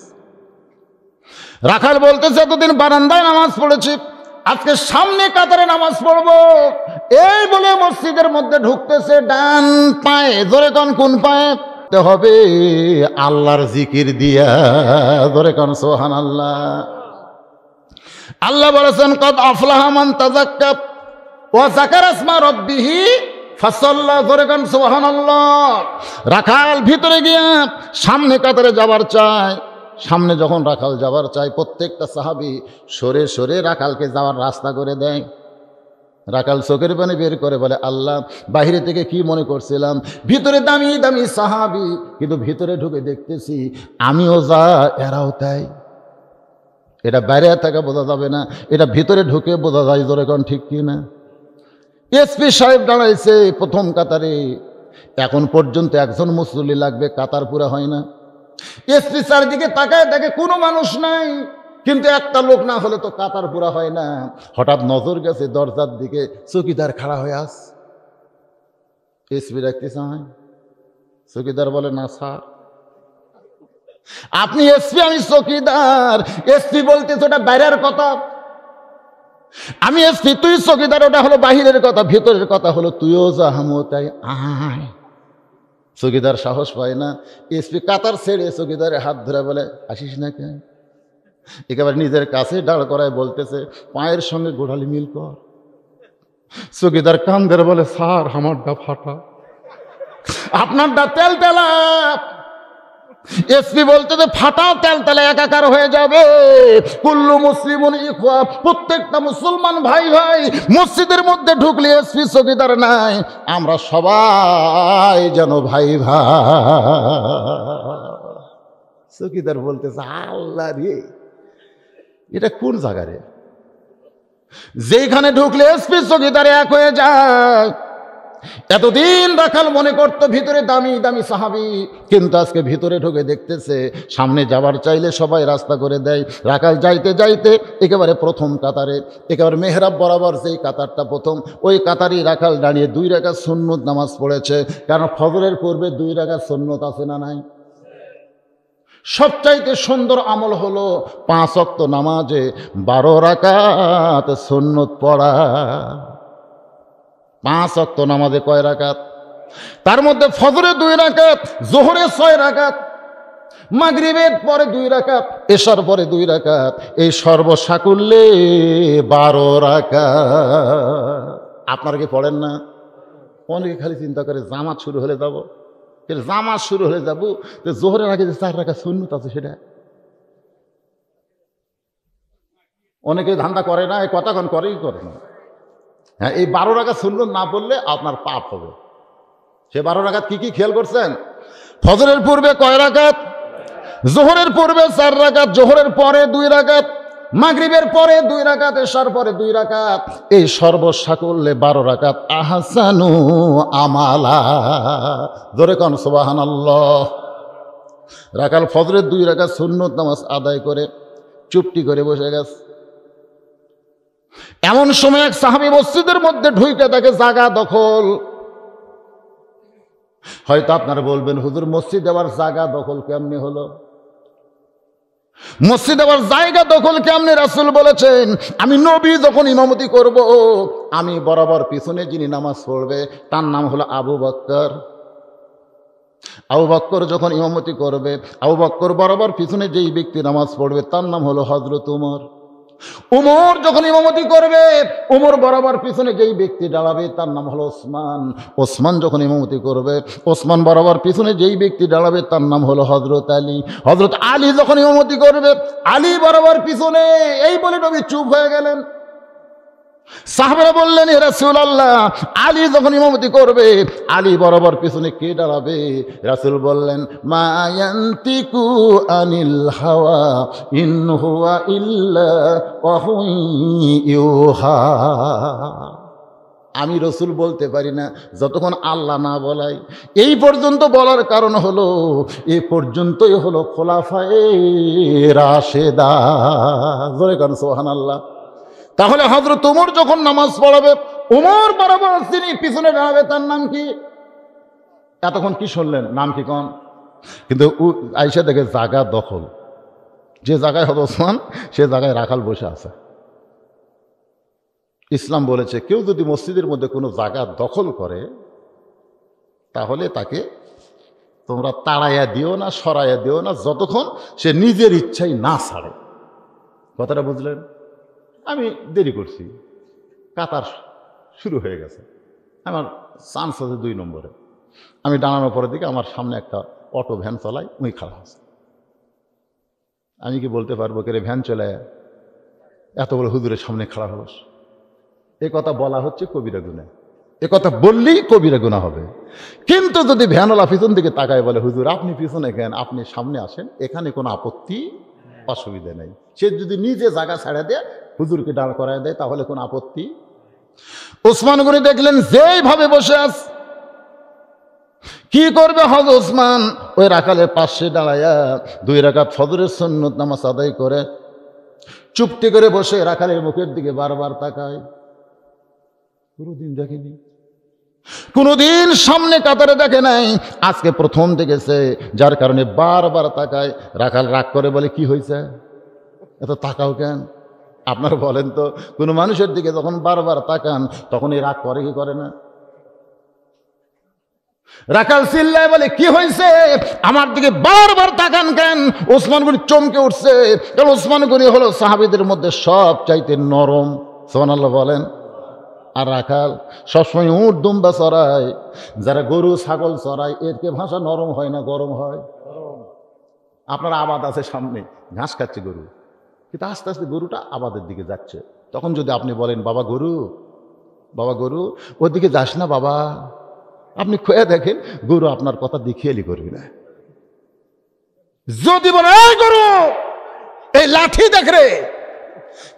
রাখাল বলতেছে এতদিন বারান্দায় নামাজ পড়েছি, আজকে সামনে কাতারে নামাজ পড়বো। এই বলে মসজিদের মধ্যে ঢুকতেছে ডান পায়ে, জোরে কোন পায়ে? হবে আল্লাহর জিকির দিয়া, জোরে কোন সুবহানাল্লাহ। আল্লাহ বলেছেন কদ আফলাহা মান তাযাক্কা ওয়া যাকারা ইসমা রাব্বিহি ফাসাল্লা, জোরে কোন সুবহানাল্লাহ। রাখাল ভিতরে গিয়া সামনে কাতারে যাবার চায়। সামনে যখন রাখাল যাবার চাই, প্রত্যেকটা সাহাবী সরে সরে রাখালকে যাওয়ার রাস্তা করে দেয়। রাখাল চোখের পানি বের করে বলে, আল্লাহ, বাহিরে থেকে কি মনে করছিলাম ভিতরে দামি দামি সাহাবী, কিন্তু ভিতরে ঢুকে দেখতেছি আমিও যা এরাও তাই। এটা বাইরে থাকা বোঝা যাবে না, এটা ভিতরে ঢুকে বোঝা যায়, জোরে কোন ঠিক কি না? এসপি সাহেব দাঁড়াইছে প্রথম কাতারে, এখন পর্যন্ত একজন মুসল্লি লাগবে, কাতার পুরা হয় না। এসপি চারদিকে তাকায় দেখে কোনো মানুষ নাই, কিন্তু একটা লোক না হলে তো কাতার পুরা হয় না। হঠাৎ নজর গেছে দরজার দিকে, চৌকিদার খাড়া হয়ে আস। এসপি রাখতে চায়, চৌকিদার বলে, না স্যার, আপনি এসপি, আমি চৌকিদার। এসপি বলতেছে ওটা বাইরের কথা, আমি এসপি, তুই চৌকিদার, ওটা হলো বাহিরের কথা, ভিতরের কথা হলো তুইও যা আমিও তাই, আয়। চৌকিদার সাহস পায় না। এসপি কাতার ছেড়ে চৌকিদারের হাত ধরে বলে, আসিস না কেন? একেবারে নিজের কাছে দাঁড় করায় বলতেছে, পায়ের সঙ্গে গোড়ালি মিল কর। চৌকিদার কান্দের বলে, স্যার আমারটা ফাটা, আপনারটা তেল তেলা। এসপি বলতেছে, ফাটাও তেল তেলা একাকার হয়ে যাবে। কুল্লু মুসলিমুন ইখওয়া, প্রত্যেকটা মুসলমান ভাই ভাই। মসজিদের মধ্যে ঢুকলে এসপি চৌকিদার নাই, আমরা সবাই যেন ভাই ভাই। চৌকিদার বলতেছে, আল্লাহ রে, এটা কোন জায়গা রে, যেখানে ঢুকলে এসপি চৌকিদার এক হয়ে যায়। এতদিন রাখাল মনে করতো ভিতরে দামি দামি সাহাবী, কিন্তু আজকে ভিতরে ঢুকে দেখতেছে সামনে যাবার চাইলে সবাই রাস্তা করে দেয়। রাখাল যাইতে যাইতে একেবারে প্রথম কাতারে, একেবারে মেহরাব বরাবর যেই কাতারটা প্রথম, ওই কাতারই রাখাল দাঁড়িয়ে 2 রাকাত সুন্নত নামাজ পড়েছে। কারণ ফজরের পূর্বে 2 রাকাত সুন্নত আছে না নাই? সবচাইতে সুন্দর আমল হলো 5 ওয়াক্ত নামাজে 12 রাকাত সুন্নত পড়া। 5 ওয়াক্ত নামাজে কয় রাকাত? তার মধ্যে ফজরে 2 রাকাত, জোহরে 6 রাকাত, মাগরিবের পরে 2 রাকাত, এশার পরে 2 রাকাত, এই সর্বসাকুল্যে 12 রাকাত। আপনারা কি পড়েন না? অনেকে খালি চিন্তা করে জামাত শুরু হলে যাব, জামাত শুরু হলে যাবো, তো জোহরের আগে যে 4 রাকাত সুন্নত আছে সেটা অনেকে ধান্দা করে না, এই কথা করেই করে না। হ্যাঁ, এই 12 রাকাত সুন্নত না পড়লে আপনার পাপ হবে। সে 12 রাকাত কি কি খেয়াল করছেন? ফজরের পূর্বে কয় রাকাত? জোহরের পূর্বে 4 রাকাত, জোহরের পরে 2 রাকাত, মাগরিবের পরে 2 রাকাত, এশার পরে 2 রাকাত, এই সর্বসাকুল্যে 12 রাকাত। আহসানু আমালা, জোরে কোন সুবহানাল্লাহ। রাকাল ফজরের 2 রাকাত সুন্নত নামাজ আদায় করে চুপটি করে বসে গেছে। এমন সময় এক সাহাবী মসজিদের মধ্যে ঢুকে তাকে জায়গা দখল। হয়তো আপনারা বলবেন, হুজুর মসজিদ আবার জায়গা দখল কেমনে হলো? মসজিদ আবার জায়গা দখল কেমনে? রাসূল বলেছেন, আমি নবী যখন ইমামতি করব, আমি বরাবর পিছনে যিনি নামাজ পড়বে তার নাম হলো আবু বকর। আবু বকর যখন ইমামতি করবে, আবু বকর বরাবর পিছনে যেই ব্যক্তি নামাজ পড়বে তার নাম হলো হযরত উমর। উমর যখন ইমামতি করবে, উমর বরাবর পিছনে যেই ব্যক্তি দাঁড়াবে তার নাম হলো ওসমান। ওসমান যখন ইমামতি করবে, ওসমান বরাবর পিছনে যেই ব্যক্তি দাঁড়াবে তার নাম হলো হযরত আলী। হযরত আলী যখন ইমামতি করবে, আলী বরাবর পিছনে। এই বলে নবী চুপ হয়ে গেলেন। সাহাবারা বললেন, হে রাসূলুল্লাহ, আলী যখন ইমামতি করবে, আলী বরাবর পিছনে কে দাঁড়াবে? রাসূল বললেন, মা ইয়ান্তিকু আনিল হাওয়া ইন হুয়া ইল্লা ওয়াহয়ুন ইউহা। আমি রসুল বলতে পারি না যতক্ষণ আল্লাহ না বলাই। এই পর্যন্ত বলার কারণ হলো, এই পর্যন্তই হলো খোলাফায়ে রাশেদা। জোরে কান সুবহানাল্লাহ। তাহলে হযরত ওমর যখন নামাজ পড়াবে, ওমর বরাবর যিনি পিছনে দাঁড়াবে তার নাম কি? এতক্ষণ কি শুনলেন? নাম কি কোন? কিন্তু আয়েশা দেখে জায়গা দখল। যে জায়গায় হযরত ওসমান, সে জায়গায় রাখাল বসে আছে। ইসলাম বলেছে, কেউ যদি মসজিদের মধ্যে কোনো জায়গা দখল করে, তাহলে তাকে তোমরা তাড়াইয়া দিও না, সরাইয়া দিও না, যতক্ষণ সে নিজের ইচ্ছাই না ছাড়ে। কথাটা বুঝলেন? আমি দেরি করছি, কাতার শুরু হয়ে গেছে, আমার চান্স আছে 2 নম্বরে। আমি দাঁড়ানোর পরের দিকে আমার সামনে একটা অটো ভ্যান চলাই, উনি খাড়া আছে। আমি কি বলতে পারবো কে রে ভ্যান চলায় এত বড় হুজুরের সামনে খাড়া হস? এ কথা বলা হচ্ছে কবিরা গুনাহ। এ কথা বললেই কবিরা গুনাহ হবে। কিন্তু যদি ভ্যানওয়ালা পিছন দিকে তাকায় বলে, হুজুর আপনি পিছনে কেন, আপনি সামনে আসেন, এখানে কোনো আপত্তি অসুবিধা নেই। সে যদি নিজে জায়গা ছাড়া দেয়, হুজুরকে দাঁড় করায় দেয়, তাহলে কোনো আপত্তি। ওসমান গনি দেখলেন যেইভাবে বসে আছে, কি করবে হযরত ওসমান? ওই রাখালের পাশে দাঁড়ায়া 2 রাকাত ফজরের সুন্নত নামাজ আদায় করে চুপটি করে বসে রাখালের মুখের দিকে বারবার তাকায়। কোনোদিন দেখেনি, কোনোদিন সামনে কাতারে দেখে নাই, আজকে প্রথম দেখেছে, যার কারণে বারবার তাকায়। রাখাল রাগ করে বলে, কি হয়েছে এত তাকাও কেন? আপনারা বলেন তো, কোনো মানুষের দিকে যখন বারবার তাকান তখন এই রাগ করে কি করে না? রাখাল চিল্লায় বলে, কি হয়েছে, আমার দিকে বারবার তাকান কেন? ওসমান গনি চমকে উঠছে, কারণ ওসমান গনি হলো সাহাবীদের মধ্যে সব চাইতে নরম। সুবহানাল্লাহ বলেন। আর রাখাল সবসময় উট দুম্বা চড়ায়, যারা গরু ছাগল চড়ায়, এরকে ভাষা নরম হয় না গরম হয়? আপনার আবাদ আছে সামনে, ঘাস খাচ্ছে গরু, কিন্তু আস্তে আস্তে গরুটা আবাদের দিকে যাচ্ছে। তখন যদি আপনি বলেন, বাবা গরু, বাবা গরু, ওর দিকে যাস না বাবা, আপনি খোয়া দেখেন গরু আপনার কথা দেখিয়ালি করবি না। যদি বলে, এই গরু, এই লাঠি দেখ রে,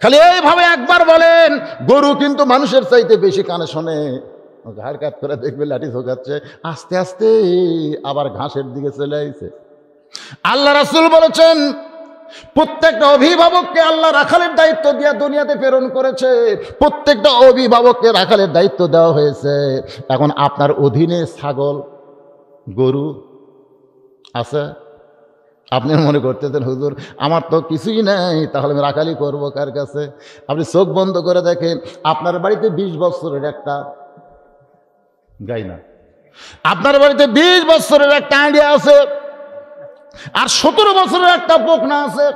খালি এইভাবে একবার বলেন, গরু কিন্তু মানুষের চাইতে বেশি কানে শোনে। ঘাড় কাত করে দেখবে লাঠি ঝোকাচ্ছে, আস্তে আস্তে আবার ঘাসের দিকে চলে আইছে। আল্লাহ রাসূল বলেছেন, প্রত্যেকটা অভিভাবককে আল্লাহ রাখালের দায়িত্ব দিয়ে দুনিয়াতে প্রেরণ করেছে। প্রত্যেকটা অভিভাবককে রাখালের দায়িত্ব দেওয়া হয়েছে। এখন আপনার অধীনে ছাগল গরু আছে, আপনি মনে করতেছেন হুজুর আমার তো কিছুই নাই, তাহলে আমি রাখালি করবো কার কাছে? আপনি চোখ বন্ধ করে দেখেন, আপনার বাড়িতে 20 বছরের একটা গাই না, আপনার বাড়িতে 20 বছরের একটা আইডিয়া আছে, আর 17 বছরের একটা বকনা আছে।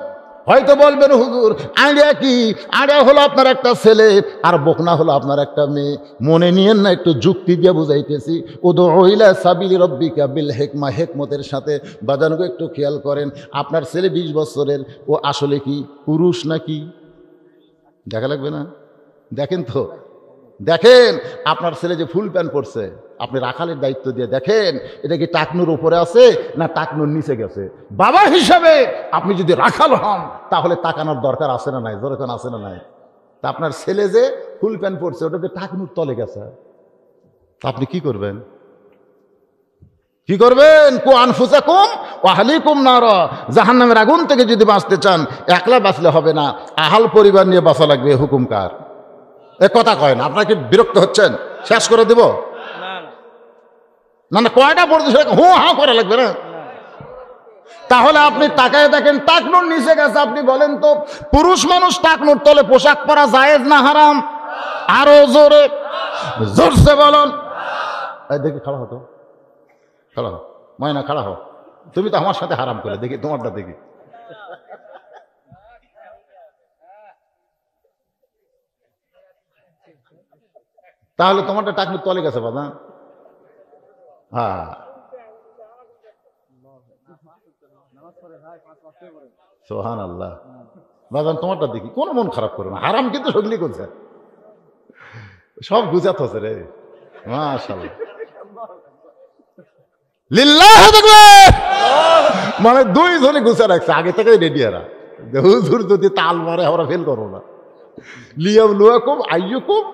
হয়তো বলবেন হুজুর আইডিয়া কি? আইডিয়া হলো আপনার একটা ছেলে, আর বকনা হলো আপনার একটা মেয়ে। মনে নিয়েন না, একটু যুক্তি দিয়ে বুঝাইতেছি। উদউ ইলা সাবিলি রাব্বিকা বিল হিকমা, হিকমতের সাথে বাজানকে একটু খেয়াল করেন। আপনার ছেলে 20 বছরের, ও আসলে কি পুরুষ নাকি? দেখা লাগবে না? দেখেন তো, দেখেন আপনার ছেলে যে ফুল প্যান্ট পরছে, আপনি রাখালের দায়িত্ব দিয়ে দেখেন এটা কি টাকনুর উপরে আছে না টাকনুর নিচে গেছে। বাবা হিসাবে আপনি যদি রাখাল হন তাহলে তাকানোর দরকার আছে না নাই? দরকার আছে না নাই? তা আপনার ছেলে যে ফুল প্যান্ট পরছে ওটা যে টাকনুর তলে গেছে, তা আপনি কি করবেন? কি করবেন? কু আনফুসাকুম ওয়া আহলিকুম নারা, জাহান্নামের আগুন থেকে যদি বাঁচতে চান একলা বাঁচলে হবে না, আহাল পরিবার নিয়ে বাঁচা লাগবে। হুকুম কার? এ কথা কয় না। আপনাকে বিরক্ত হচ্ছেন? শেষ করে দেব না? না কয়টা পড়তে হু হা করা লাগবে না? তাহলে আপনি তাকায় দেখেন টাকনুর নিচে গেছে। আপনি বলেন তো পুরুষ মানুষ টাকনুর তলে পোশাক পরা জায়েজ না হারাম? আরো জোরে জোরসে বলুন। দেখি খাড়া হতো, খাড়া হো ময়না, খাড়া হো। তুমি তো আমার সাথে হারাম করে, দেখি তোমারটা দেখি। তাহলে তোমারটা টাকনুর তলে গেছে বাবা। হ্যাঁ সোহান আল্লাহ। বাজান তোমারটা দেখি, কোনো মন খারাপ করো না, হারাম কিন্তু সগলি করছে, সব গুজাত হচ্ছে রে। মাশাআল্লাহ লিল্লাহ তাকবীর। মানে দুইজনে গুছা রাখছে আগে থেকে রেডি। এরা হুজুর যদি তাল মারে আমরা ফেল করবো না। লিয়াবলুয়াকুম আইয়ুকুম,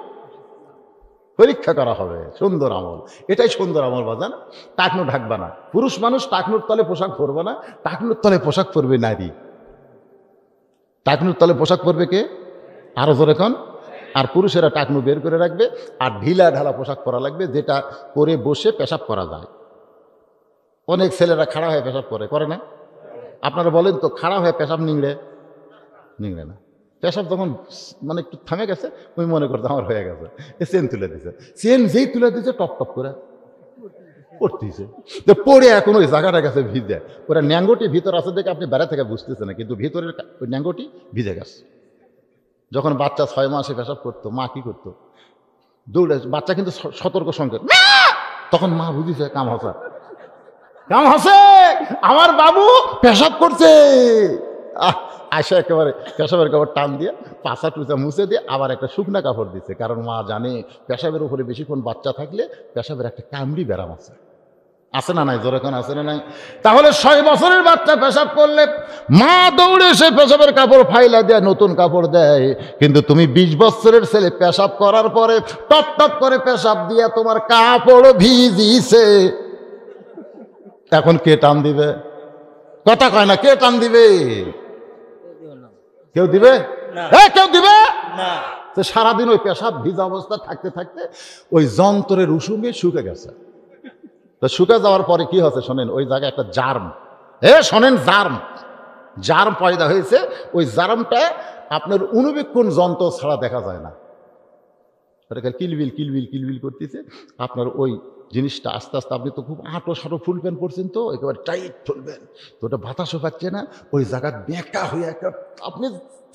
পরীক্ষা করা হবে। সুন্দর আমল, এটাই সুন্দর আমল বাজান। টাকনু ঢাকবা না, পুরুষ মানুষ টাকনুর তলে পোশাক পরবে না, টাকনুর তলে পোশাক পরবে নারী। টাকনুর তলে পোশাক পরবে কে? আরো জোরে কন। আর পুরুষেরা টাকনু বের করে রাখবে, আর ঢিলা ঢালা পোশাক পরা লাগবে, যেটা পরে বসে পেশাব করা যায়। অনেক ছেলেরা খাড়া হয়ে পেশাব করে না? আপনারা বলেন তো, খাড়া হয়ে পেশাব নিংড়ে না? পেশাব তখন মানে একটু থামে গেছে, ওই মনে করতে আমার হয়ে গেছে, চেন তুলে দিছে। চেন যেই তুলে দিছে টপ টপ করে পড়তেছে, পড়ে এখন ওই জায়গাটা গেছে ভিজে। ওরা ন্যাঙ্গটি ভিতর আছে দেখে আপনি বেড়া থেকে বুঝতেছে না, কিন্তু ভিতরের ওই ন্যাঙ্গটি ভিজে গেছে। যখন বাচ্চা 6 মাসে পেশাব করতো, মা কি করতো? দৌড়ে, বাচ্চা কিন্তু সতর্ক সংকেত, তখন মা বুঝিছে কাম হসে, আমার বাবু পেশাব করছে। আয়সা একেবারে পেশাবের কাপড় টান দিয়ে পাশা টুচা মুছে দিয়ে আবার একটা শুকনা কাপড় দিচ্ছে, কারণ মা জানে পেশাবের উপরে বেশিক্ষণ বাচ্চা থাকলে পেশাবের একটা কামড়ি ব্যারাম আছে না নাই? জোরেক্ষণ আছে না নাই? তাহলে 6 বছরের বাচ্চা পেশাব করলে মা দৌড়ে সে পেশাবের কাপড় ফাইলা দেয়, নতুন কাপড় দেয়। কিন্তু তুমি 20 বছরের ছেলে পেশাব করার পরে টপ টপ করে পেশাব দিয়ে তোমার কাপড় ভিজিছে, এখন কে টান দিবে? কথা কয় না, কে টান দিবে? কেউ দিবে? কেউ দিবে না। তো সারাদিন ওই পেশাব ভিজা অবস্থা থাকতে থাকতে ওই যন্ত্রের উষুমে শুকে গেছে। তো শুকে যাওয়ার পরে কি হচ্ছে শোনেন, ওই জায়গায় একটা জার্ম, শোনেন, জার্ম পয়দা হয়েছে। ওই জার্মটা আপনার অনুবীক্ষণ যন্ত্র ছাড়া দেখা যায় না, কিলবিল কিলবিল কিলবিল করতেছে। আপনার ওই জিনিসটা আস্তে আস্তে, আপনি তো খুব আঁটো সাঁটো ফুল প্যান্ট পরছেন, তো একেবারে টাইট ফুল প্যান্ট, তো ওটা বাতাসও পাচ্ছে না, ওই জায়গা বেঁকা হয়ে একটা আপনি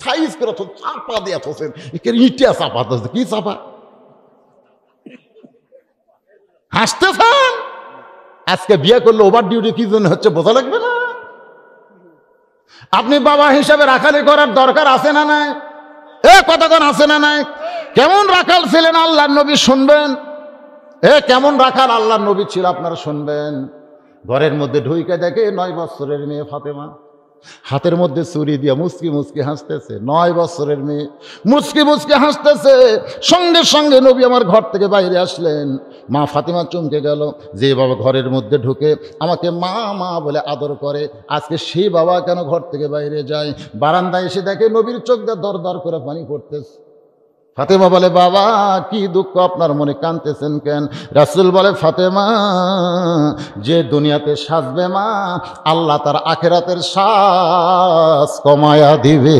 সাইজ করে চাপা দিয়ে থাকেন, ইটিয়া চাপা ধরছে। কি চাপা? হাসতেছেন? আজকে বিয়ে করলে ওভার ডিউটি কি জন্য হচ্ছে বোঝা লাগবে না? আপনি বাবা হিসাবে রাখালি করার দরকার আছে না নাই? কতক্ষণ আছে না নাই? কেমন রাখাল ছিলেন আল্লাহর নবী শুনবেন। কেমন রাখাল আল্লাহর নবী ছিল আপনারা শুনবেন। ঘরের মধ্যে ঢুইকে দেখে 9 বছরের মেয়ে ফাতেমা হাতের মধ্যে চুরি দিয়ে মুচকি মুচকি হাসতেছে। 9 বছরের মেয়ে মুচকি মুচকি হাসতেছে। সঙ্গে সঙ্গে নবী আমার ঘর থেকে বাইরে আসলেন। মা ফাতেমা চমকে গেল, যে বাবা ঘরের মধ্যে ঢুকে আমাকে মা মা বলে আদর করে, আজকে সেই বাবা কেন ঘর থেকে বাইরে যায়? বারান্দায় এসে দেখে নবীর চোখ দিয়ে দর দর করে পানি পড়তেছে। ফাতেমা বলে, বাবা কি দুঃখ আপনার মনে, কাঁদতেছেন কেন? রাসূল বলে, ফাতেমা, যে দুনিয়াতে সাজবে মা, আল্লাহ তার আখিরাতের সাজ কমায়া দিবে।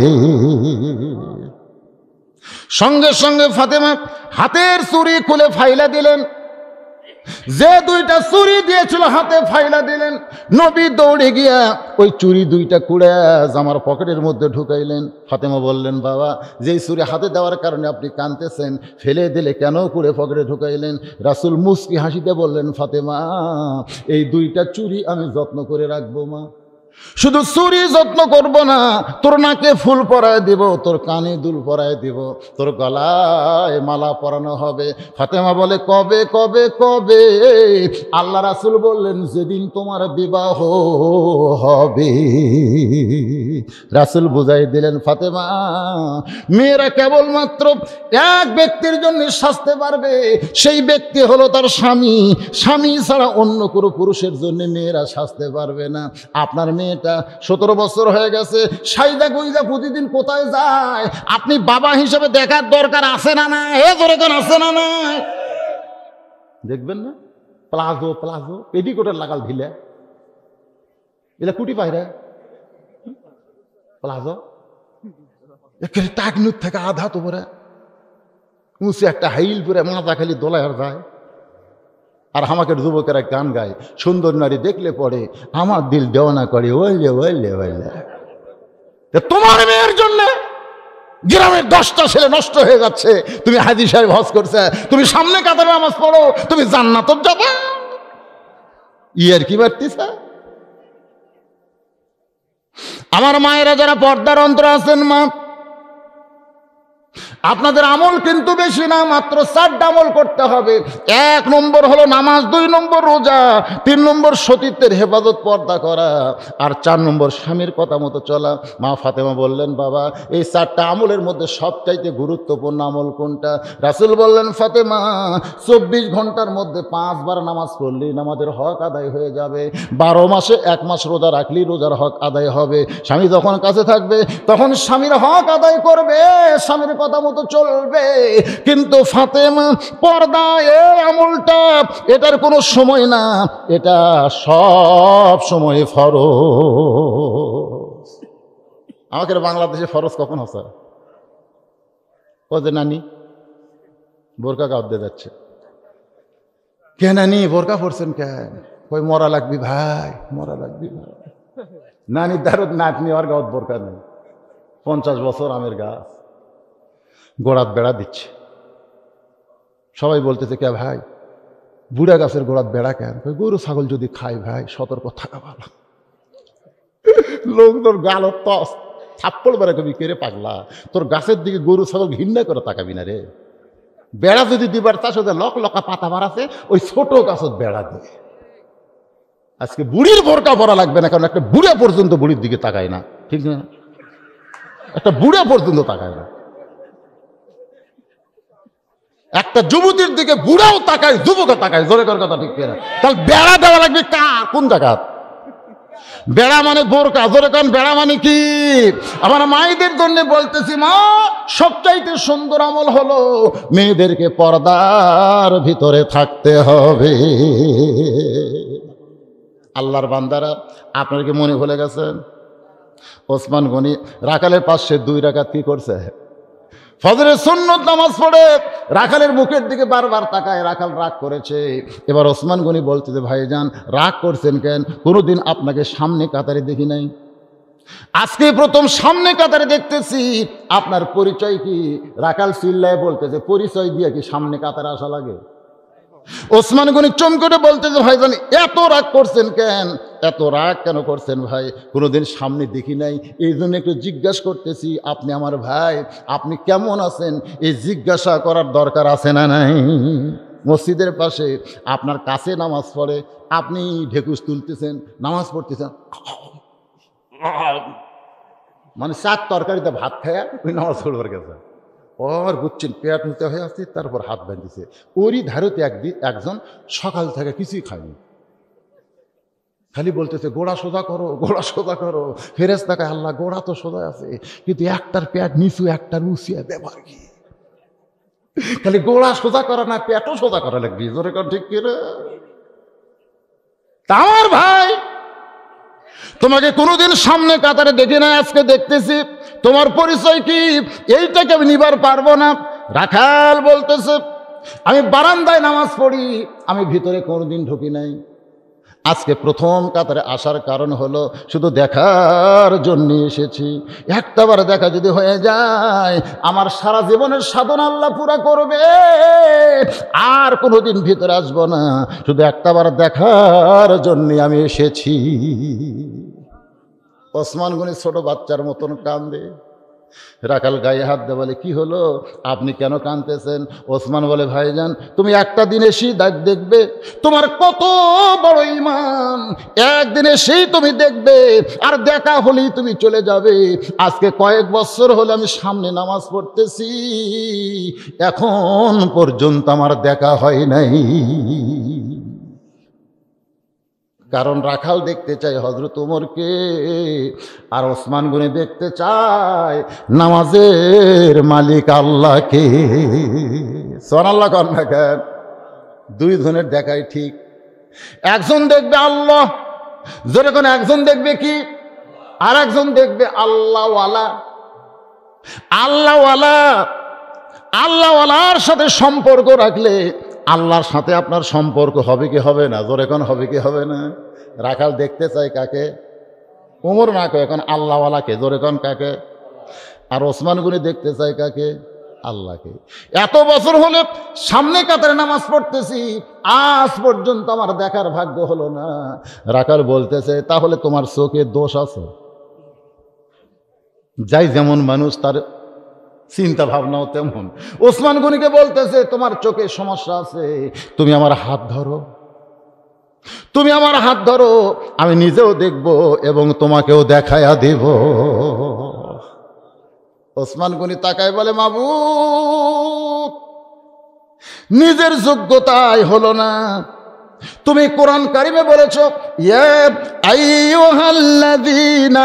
সঙ্গে সঙ্গে ফাতেমা হাতের চুড়ি খুলে ফাইলা দিলেন, যে দুইটা চুড়ি দিয়েছিল হাতে ফাইলা দিলেন। নবী দৌড়ে গিয়া ওই চুড়ি দুইটা কুড়ে জামার পকেটের মধ্যে ঢুকাইলেন। ফাতেমা বললেন, বাবা যেই চুড়ি হাতে দেওয়ার কারণে আপনি কাঁদতেছেন, ফেলে দিলে কেন কুড়ে পকেটে ঢুকাইলেন? রাসূল মুস্কি হাসিতে বললেন, ফাতেমা, এই দুইটা চুড়ি আমি যত্ন করে রাখবো মা। শুধু চুরি যত্ন করব না, তোর নাকে ফুল পরায় দিব, তোর কানে দুল পরায় দিব, তোর গলায় মালা পরানো হবে। ফাতেমা বলে, কবে কবে কবে? আল্লাহ রাসূল বললেন, যেদিন তোমার বিবাহ হবে। রাসূল বুঝাই দিলেন, ফাতেমা, মেয়েরা কেবলমাত্র এক ব্যক্তির জন্য সাজতে পারবে, সেই ব্যক্তি হলো তার স্বামী। স্বামী ছাড়া অন্য কোনো পুরুষের জন্য মেয়েরা সাজতে পারবে না। আপনার মেয়েটা 17 বছর হয়ে গেছে, সাইদা গুইজা প্রতিদিন কোথায় যায়? আপনি বাবা হিসেবে দেখার দরকার আছে না না? দরকার আছে না না? দেখবেন না, প্লাজো প্লাজো পেটিকোটের লাগাল ঢিলে, এলা কুটি পায়রা প্লাজো একেবারে টাকনুর থেকে আধা তো পরে উঁচু একটা হাইল পরে মাথা খালি দোলায় যায়। আর আমাকে যুবকেরা গান গায়, সুন্দর নারী দেখলে পড়ে আমার দিল দেওয়ানা করে, ওইলে ওইলে ওইলে। তোমার মেয়ের জন্য গ্রামের 10টা ছেলে নষ্ট হয়ে যাচ্ছে, তুমি হাজী সাহেব হজ করছে, তুমি সামনে কাতারে নামাজ পড়ো, তুমি জান্নাত যাবা। ইয়ার কি বাড়তিছে? আমার মায়েরা যারা পর্দার অন্তর আছেন, মা, আপনাদের আমল কিন্তু বেশি না, মাত্র 4টা আমল করতে হবে। 1 নম্বর হলো নামাজ, 2 নম্বর রোজা, 3 নম্বর সতীত্বের হেফাজত পর্দা করা, আর 4 নম্বর স্বামীর কথা মতো চলা। মা ফাতেমা বললেন, বাবা এই 4টা আমলের মধ্যে সবচাইতে গুরুত্বপূর্ণ আমল কোনটা? রাসূল বললেন, ফাতেমা, 24 ঘন্টার মধ্যে 5 বার নামাজ পড়লেই নামাজের হক আদায় হয়ে যাবে। 12 মাসে 1 মাস রোজা রাখলেই রোজার হক আদায় হবে। স্বামী যখন কাছে থাকবে তখন স্বামীর হক আদায় করবে, স্বামীর কথা মতো চলবে। কিন্তু ফাতেমা, পর্দা এই আমলটা, এটার কোনো সময় না, এটা সব সময় ফরজ। আমাকে বাংলাদেশে ফরজ কখন আছে? ও যে নানি বোরকা গাঁদতে যাচ্ছে, কে নানি বোরকা পড়ছেন কেন? কই মরা লাগবি ভাই, মরা লাগবি ভাই। নানি দারুদ নাতনি আর গাঁত বোরকা নেই, 50 বছর আমের গাছ, গোড়াত বেড়া দিচ্ছে। সবাই বলতেছে, কে ভাই বুড়া গাছের গোড়াত বেড়া কেন? গরু ছাগল যদি খাই ভাই, সতর্ক থাকা ভালো। লোক তোর গাল থাপ্পড় বেড়া কবি, কেড়ে পাগলা, তোর গাছের দিকে গরু ছাগল ঘৃণা করে তাকাবি না রে। বেড়া যদি দিবার তার সাথে লক লকা পাতা বার আছে, ওই ছোট গাছত বেড়া দে। আজকে বুড়ির বোরকা পরা লাগবে না, কারণ একটা বুড়া পর্যন্ত বুড়ির দিকে তাকায় না, ঠিক না? একটা বুড়া পর্যন্ত তাকায় না। একটা যুবতীর দিকে বুড়াও তাকায়, যুবকও তাকায়, জোরে কর কথা, ঠিক না? তাহলে বেড়া দেওয়া লাগবে কার, কোন জায়গা? বেড়া মানে বোরকা, জোরে কর, বেড়া মানে কি? আমার মায়েদের জন্য বলতেছি, মা, সবচাইতে সুন্দর আমল হলো মেয়েদেরকে পর্দার ভিতরে থাকতে হবে। আল্লাহর বান্দারা, আপনার কি মনে ভুলে গেছেন? ওসমান গনি রাখালের পাশে 2 রাকাত কি করছে? ফজরের সুন্নত নামাজ পড়ে রাখালের মুখের দিকে বারবার তাকায়, রাখাল রাগ করেছে। এবার ওসমান গনি বলতে যে, ভাইজান রাগ করছেন কেন? কোনোদিন আপনাকে সামনে কাতারে দেখি নাই, আজকে প্রথম সামনে কাতারে দেখতেছি। আপনার পরিচয় কি? রাখাল চিল্লায় বলতেছে, পরিচয় দিয়ে কি সামনে কাতারে আসা লাগে? ওসমান গনি চমকে বলতেছে, ভাইজান এত রাগ করছেন কেন? এত রাগ কেন করছেন ভাই? কোনোদিন সামনে দেখি নাই, এই জন্য একটু জিজ্ঞাসা করতেছি। আপনি আমার ভাই, আপনি কেমন আছেন এই জিজ্ঞাসা করার দরকার আছে না নাই? মসজিদের পাশে আপনার কাছে নামাজ পড়ে, আপনি ঢেকুস তুলতেছেন, নামাজ পড়তেছেন, মানে 4 তরকারিতে ভাত খায়া ওই নামাজ পড়বার গেছে। ওর বুঝছেন পেট নিতে হয়ে আসছে, তারপর হাত বাঁধিছে। ওরই ধারতে একজন সকাল থেকে কিছুই খায়নি, খালি বলতেছে গোড়া সোজা করো, গোড়া সোজা করো। ফেরেশতাকে, আল্লাহ গোড়া তো সোজা আছে, কিন্তু একটার পেট নিচু, একটার উঁচিয়ে ব্যাপার কি? খালি গোড়া সোজা করা না, পেটও সোজা করা লাগবে, জোরে কর ঠিক কিনা? আমার ভাই, তোমাকে কোনোদিন সামনে কাতারে দেখি না, আজকে দেখতেছি। তোমার পরিচয় কি? এইটাকে আমি নিবার পারবো না। রাখাল বলতেছে, আমি বারান্দায় নামাজ পড়ি, আমি ভিতরে কোনোদিন ঢুকি নাই। আজকে প্রথম কাতারে আসার কারণ হলো শুধু দেখার জন্য এসেছি। একটাবার দেখা যদি হয়ে যায়, আমার সারা জীবনের সাধনা আল্লাহ পুরা করবে, আর কোনোদিন ভিতরে আসবো না। শুধু একটাবার দেখার জন্য আমি এসেছি। ওসমান গনি ছোট বাচ্চার মতন কান্দে। রাখাল গায়ে হাত দিয়ে বলে, কি হলো, আপনি কেন কাঁদতেছেন? ওসমান বলে, ভাইজান, তুমি একটা দিন এসেই দেখবে তোমার কত বড় ঈমান। একদিন এসেই তুমি দেখবে, আর দেখা হলেই তুমি চলে যাবে। আজকে কয়েক বছর হলে আমি সামনে নামাজ পড়তেছি, এখন পর্যন্ত আমার দেখা হয় নাই। কারণ রাখাল দেখতে চাই হযরত ওমরকে, আর ওসমান গনি দেখতে চায় নামাজের মালিক আল্লাহকে। সুবহানাল্লাহ কর না কেন? দুই জনের দেখাই ঠিক। একজন দেখবে আল্লাহ, যেরকম একজন দেখবে কি, আর একজন দেখবে আল্লাহওয়ালা। আল্লাহওয়ালা, আল্লাহওয়ালার সাথে সম্পর্ক রাখলে আল্লাহর সাথে আপনার সম্পর্ক হবে কি হবে না? জোরে কোন হবে কি হবে না? রাখাল দেখতে চাই কাকে? ওমর না কয়, এখন আল্লাহওয়ালাকে। জোরে কোন কাকে? আর ওসমান গনি দেখতে চাই কাকে? আল্লাহকে। এত বছর হলে সামনে কাতারে নামাজ পড়তেছি, আজ পর্যন্ত আমার দেখার ভাগ্য হলো না। রাখাল বলতেছে, তাহলে তোমার চোখে দোষ আছে। যাই যেমন মানুষ, তার চিন্তা ভাবনাও তেমন। ওসমান গনিকে বলতেছে, তোমার চোখে সমস্যা আছে, তুমি আমার হাত ধরো, তুমি আমার হাত ধরো, আমি নিজেও দেখব এবং তোমাকেও দেখায়া দেব। ওসমান গনি তাকায় বলে, মাবুদ, নিজের যোগ্যতায় হলো না। তুমি কোরআন কারিমে বলেছো, ইয়া আইয়ুহাল্লাযীনা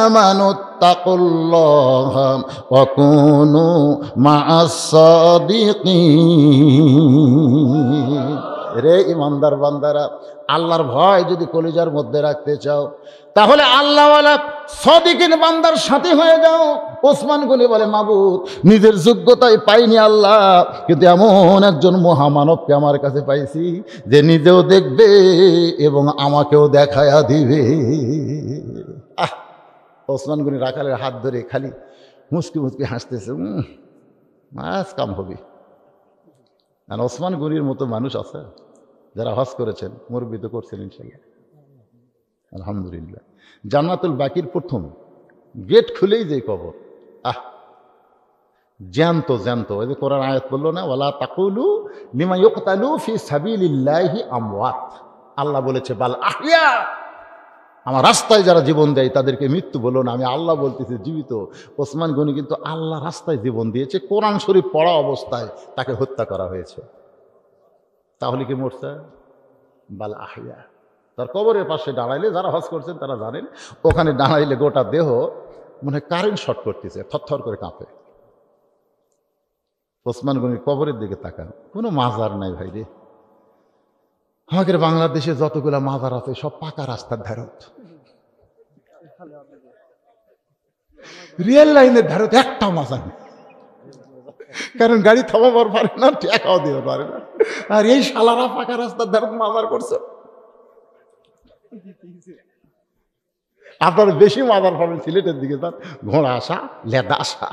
আমানু তাকুল্লাহা ওয়া কুনু মা'আস সাদিকিন। রে ইমানদার বান্দারা, আল্লাহর ভয় যদি কলিজার মধ্যে রাখতে চাও, তাহলে আল্লাহওয়ালা সাদিকিন বান্দার সাথে হয়ে যাও। ওসমান গনি বলে, মাবুদ, নিজের যোগ্যতায় পাইনি আল্লাহ, কিন্তু এমন একজন মহামানবকে আমার কাছে পাইছি যে নিজেও দেখবে এবং আমাকেও দেখায়া দিবে। ওসমান গনি রাখালের হাত ধরে খালি মুচকি মুচকি হাসতেছে, মাস কাম হবে। আর ওসমান গনির মতো মানুষ আছে যারা হজ করেছেন, মুরব্বি তো করছেন ইনশাল্লাহ, আলহামদুলিল্লাহ। জান্নাতুল বাকির প্রথম গেট খুলেই যে কবর, জ্যান্ত জ্যান্ত। ওই যে কোরআন আয়াত বললো না, ওয়ালা তাকুলু লিমা ইউকতালু ফি সাবিলিল্লাহি আমওয়াত। আল্লাহ বলেছে বাল আহইয়া, আমার রাস্তায় যারা জীবন দেয় তাদেরকে মৃত্যু বলো না, আমি আল্লাহ বলতেছি জীবিত। ওসমান গনি কিন্তু আল্লাহ রাস্তায় জীবন দিয়েছে, কোরআন শরীফ পড়া অবস্থায় তাকে হত্যা করা হয়েছে। তাহলে কি মরছে? বাল আহইয়া। তার কবরের পাশে দাঁড়াইলে, যারা হজ করছেন তারা জানেন, ওখানে দাঁড়াইলে গোটা দেহ মনে কারেন্ট শর্ট করতেছে, থরথর করে কাঁপে। ওসমান গনির কবরের দিকে তাকান, কোনো মাজার নাই ভাই রে। আমাদের বাংলাদেশে যতগুলা মাজার আছে সব পাকা রাস্তার ধারত, রিয়েল লাইনের ধারত একটা মাজার নেই। কারণ গাড়ি থামাবার পারে না, টাকাও দিতে পারে না। আর এই শালারা পাকা রাস্তার ধারত মাজার করছে। আপনার বেশি মাজার পাবেন সিলেটের দিকে, তার ঘোড়া আসা, লেদা আসা,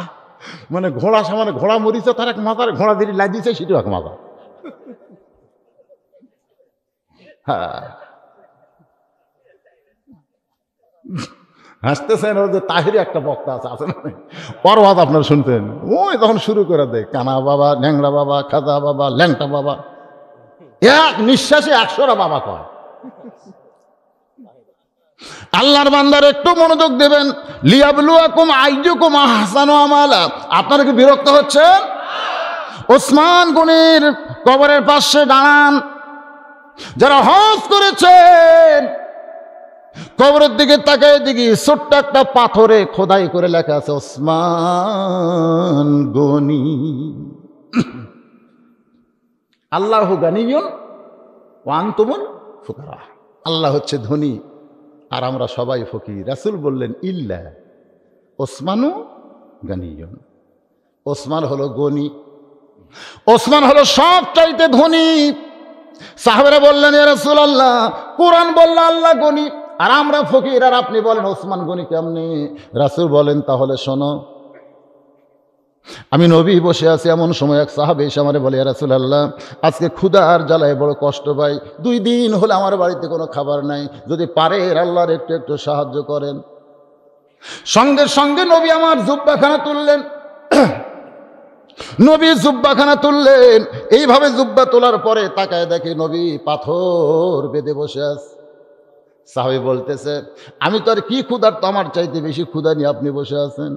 মানে ঘোড়া আসা মানে ঘোড়া মরিছে, তার এক মাজার, ঘোড়া দিয়ে লাগিয়েছে সেটাও এক মাজার। হ্যাঁ, হাসতেছেন। ওই যে তাহিরি একটা বক্তা আছে, আছে না, ওর ওয়াজ আপনারা শুনতেন। ওই তখন শুরু করে দেয়, কানা বাবা, ন্যাংরা বাবা, খাজা বাবা, ল্যাংটা বাবা, এক নিঃশ্বাসে 100টা বাবা কয়। আল্লাহর বান্দার একটু মনোযোগ দেবেন। লিয়াবলুয়াকুম আইয়ুকুম আহসানু আমালা। আপনারা কি বিরক্ত হচ্ছেন? ওসমান গনির কবরের পাশে দাঁড়ান যারা হজ করেছেন, কবরের দিকে তাকায় দেখি ছোট্ট একটা পাথরে খোদাই করে লেখা আছে ওসমান গনি। আল্লাহু গানিয়ুন ওয়া আনতুমুল ফুকারা। আল্লাহ হচ্ছে ধনী আর আমরা সবাই ফকির। রাসূল বললেন ইল্লা ওসমানু গানিয়ুন, ওসমান হলো গনি, ওসমান হলো সব চাইতে ধনী। সাহাবারা বললেন ইয়া রাসূলুল্লাহ, কোরআন বলল আল্লাহ গনি আর আমরা ফকির, আর আপনি বলেন ওসমান গনি কেমনে? রাসূল বলেন তাহলে শোনো, আমি নবী বসে আছি, এমন সময় এক সাহাবী এসে আমারে বলে ইয়া রাসূলুল্লাহ, আজকে ক্ষুধার জ্বালায় বড় কষ্ট পাই, 2 দিন হলে আমার বাড়িতে কোনো খাবার নাই, যদি পারেন আল্লাহর একটু একটু সাহায্য করেন। সঙ্গে সঙ্গে নবী আমার জুব্বাখানা তুললেন, নবী জুব্বাখানা তুললেন। এইভাবে জুব্বা তোলার পরে তাকায় দেখে নবী পাথর বেঁধে বসে আছে। সাহাবী বলতেছে, আমি তো আর কি ক্ষুধার্ত, আমার চাইতে বেশি ক্ষুধা নিয়ে আপনি বসে আছেন।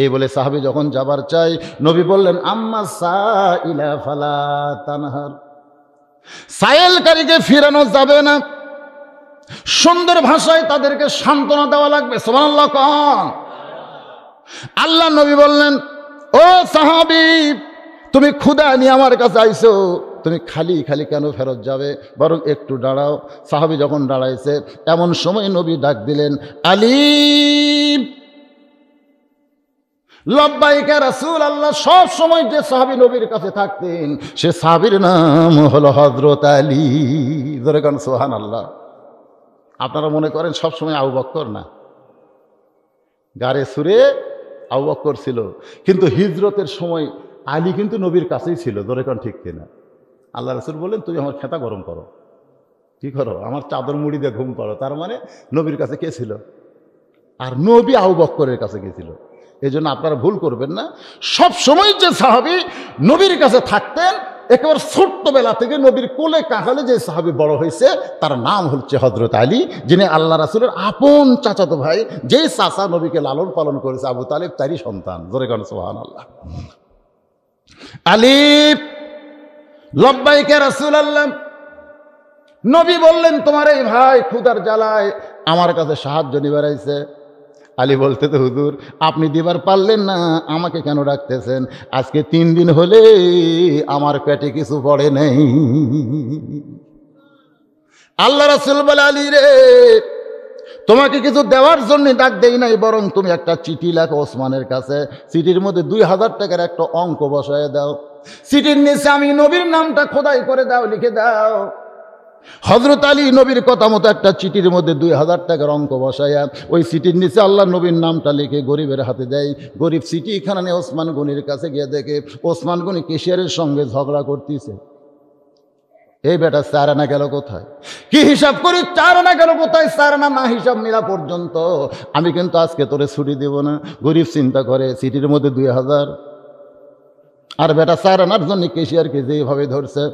এই বলে সাহাবী যখন যাবার চাই, নবী বললেন আম্মা সাইলা ফালা তানহার, সায়েলকারীকে ফিরানো যাবে না, সুন্দর ভাষায় তাদেরকে সান্ত্বনা দেওয়া লাগবে। সুবহানাল্লাহ কোন? আল্লাহ নবী বললেন, ও সাহাবী, তুমি ক্ষুধা নিয়ে আমার কাছে আইছো, তুমি খালি খালি কেন ফেরত যাবে, বরং একটু দাঁড়াও। সাহাবী যখন দাঁড়াইছে, এমন সময় নবী ডাক দিলেন, আলী লব্বাইক ইয়া রাসূলুল্লাহ। সব সময় যে সাহাবী নবীর কাছে থাকতেন, সে সাহাবীর নাম হলো হযরত আলী। জোরে কোন সুবহানাল্লাহ। আপনারা মনে করেন সব সময় আবু বকর না, গারে সুরে আবু বকর ছিল, কিন্তু হিজরতের সময় আলী কিন্তু নবীর কাছেই ছিল। জোরে কোন ঠিক কিনা? আল্লাহ রাসূল বললেন, তুমি আমার খেতা গরম করো, কি করো, আমার চাদর মুড়ি দিয়ে ঘুম পাড়ো। তার মানে নবীর কাছে কে ছিল? আর নবী আবু বকরের কাছে গেছিল। এই জন্য আপনারা ভুল করবেন না, সব সময় যে সাহাবী নবীর কাছে থাকতেন, একেবারে ছোট্টবেলা থেকে নবীর কোলে কাঁখালে যে সাহাবী বড় হয়েছে, তার নাম হচ্ছে হযরত আলী, যিনি আল্লাহ রাসূলের আপন চাচাতো ভাই। যেই চাচা নবীকে লালন পালন করেছে আবু তালেব, তারই সন্তান। জোরে কোন সুবহানাল্লাহ। আলী লব্বাইক ইয়া রাসূলুল্লাহ। নবী বললেন, তোমার এই ভাই ক্ষুধার জ্বালায় আমার কাছে সাহায্য নিবার আইছে। আলী বলতে, তো হুজুর আপনি দিবার পারলেন না, আমাকে কেন ডাকতেছেন? আজকে 3 দিন হলে আমার পেটে কিছু পড়ে নেই। আল্লাহ রাসূল বলে, আলী রে, তোমাকে কিছু দেওয়ার জন্য ডাক দেই নাই, বরং তুমি একটা চিঠি লেখো ওসমানের কাছে, চিঠির মধ্যে 2000 টাকার একটা অঙ্ক বসায় দাও, চিঠির নিচে আমি নবীর নামটা খোদাই করে দাও, লিখে দাও। হযরত আলী নবীর কথা মতো একটা চিঠির মধ্যে 2000 টাকার অঙ্ক বসায়া ওই চিঠির নিচে আল্লাহ নবীর নামটা লিখে গরিবের হাতে দেয়। গরিব চিঠি এখানে নিয়ে ওসমান গনির কাছে গিয়ে দেখে ওসমান গনি কেশিয়ারের সঙ্গে ঝগড়া করতেছে। এই বেটা 4 আনা গেল কোথায়? কি হিসাব করি 4 আনা গেল কোথায়? 4 আনা না হিসাব মিলা পর্যন্ত আমি কিন্তু আজকে তোরে ছুটি দেব না। গরিব চিন্তা করে চিঠির মধ্যে 2000, আর বেটা 4 আনার জন্য কেশিয়ারকে যেভাবে ধরছে,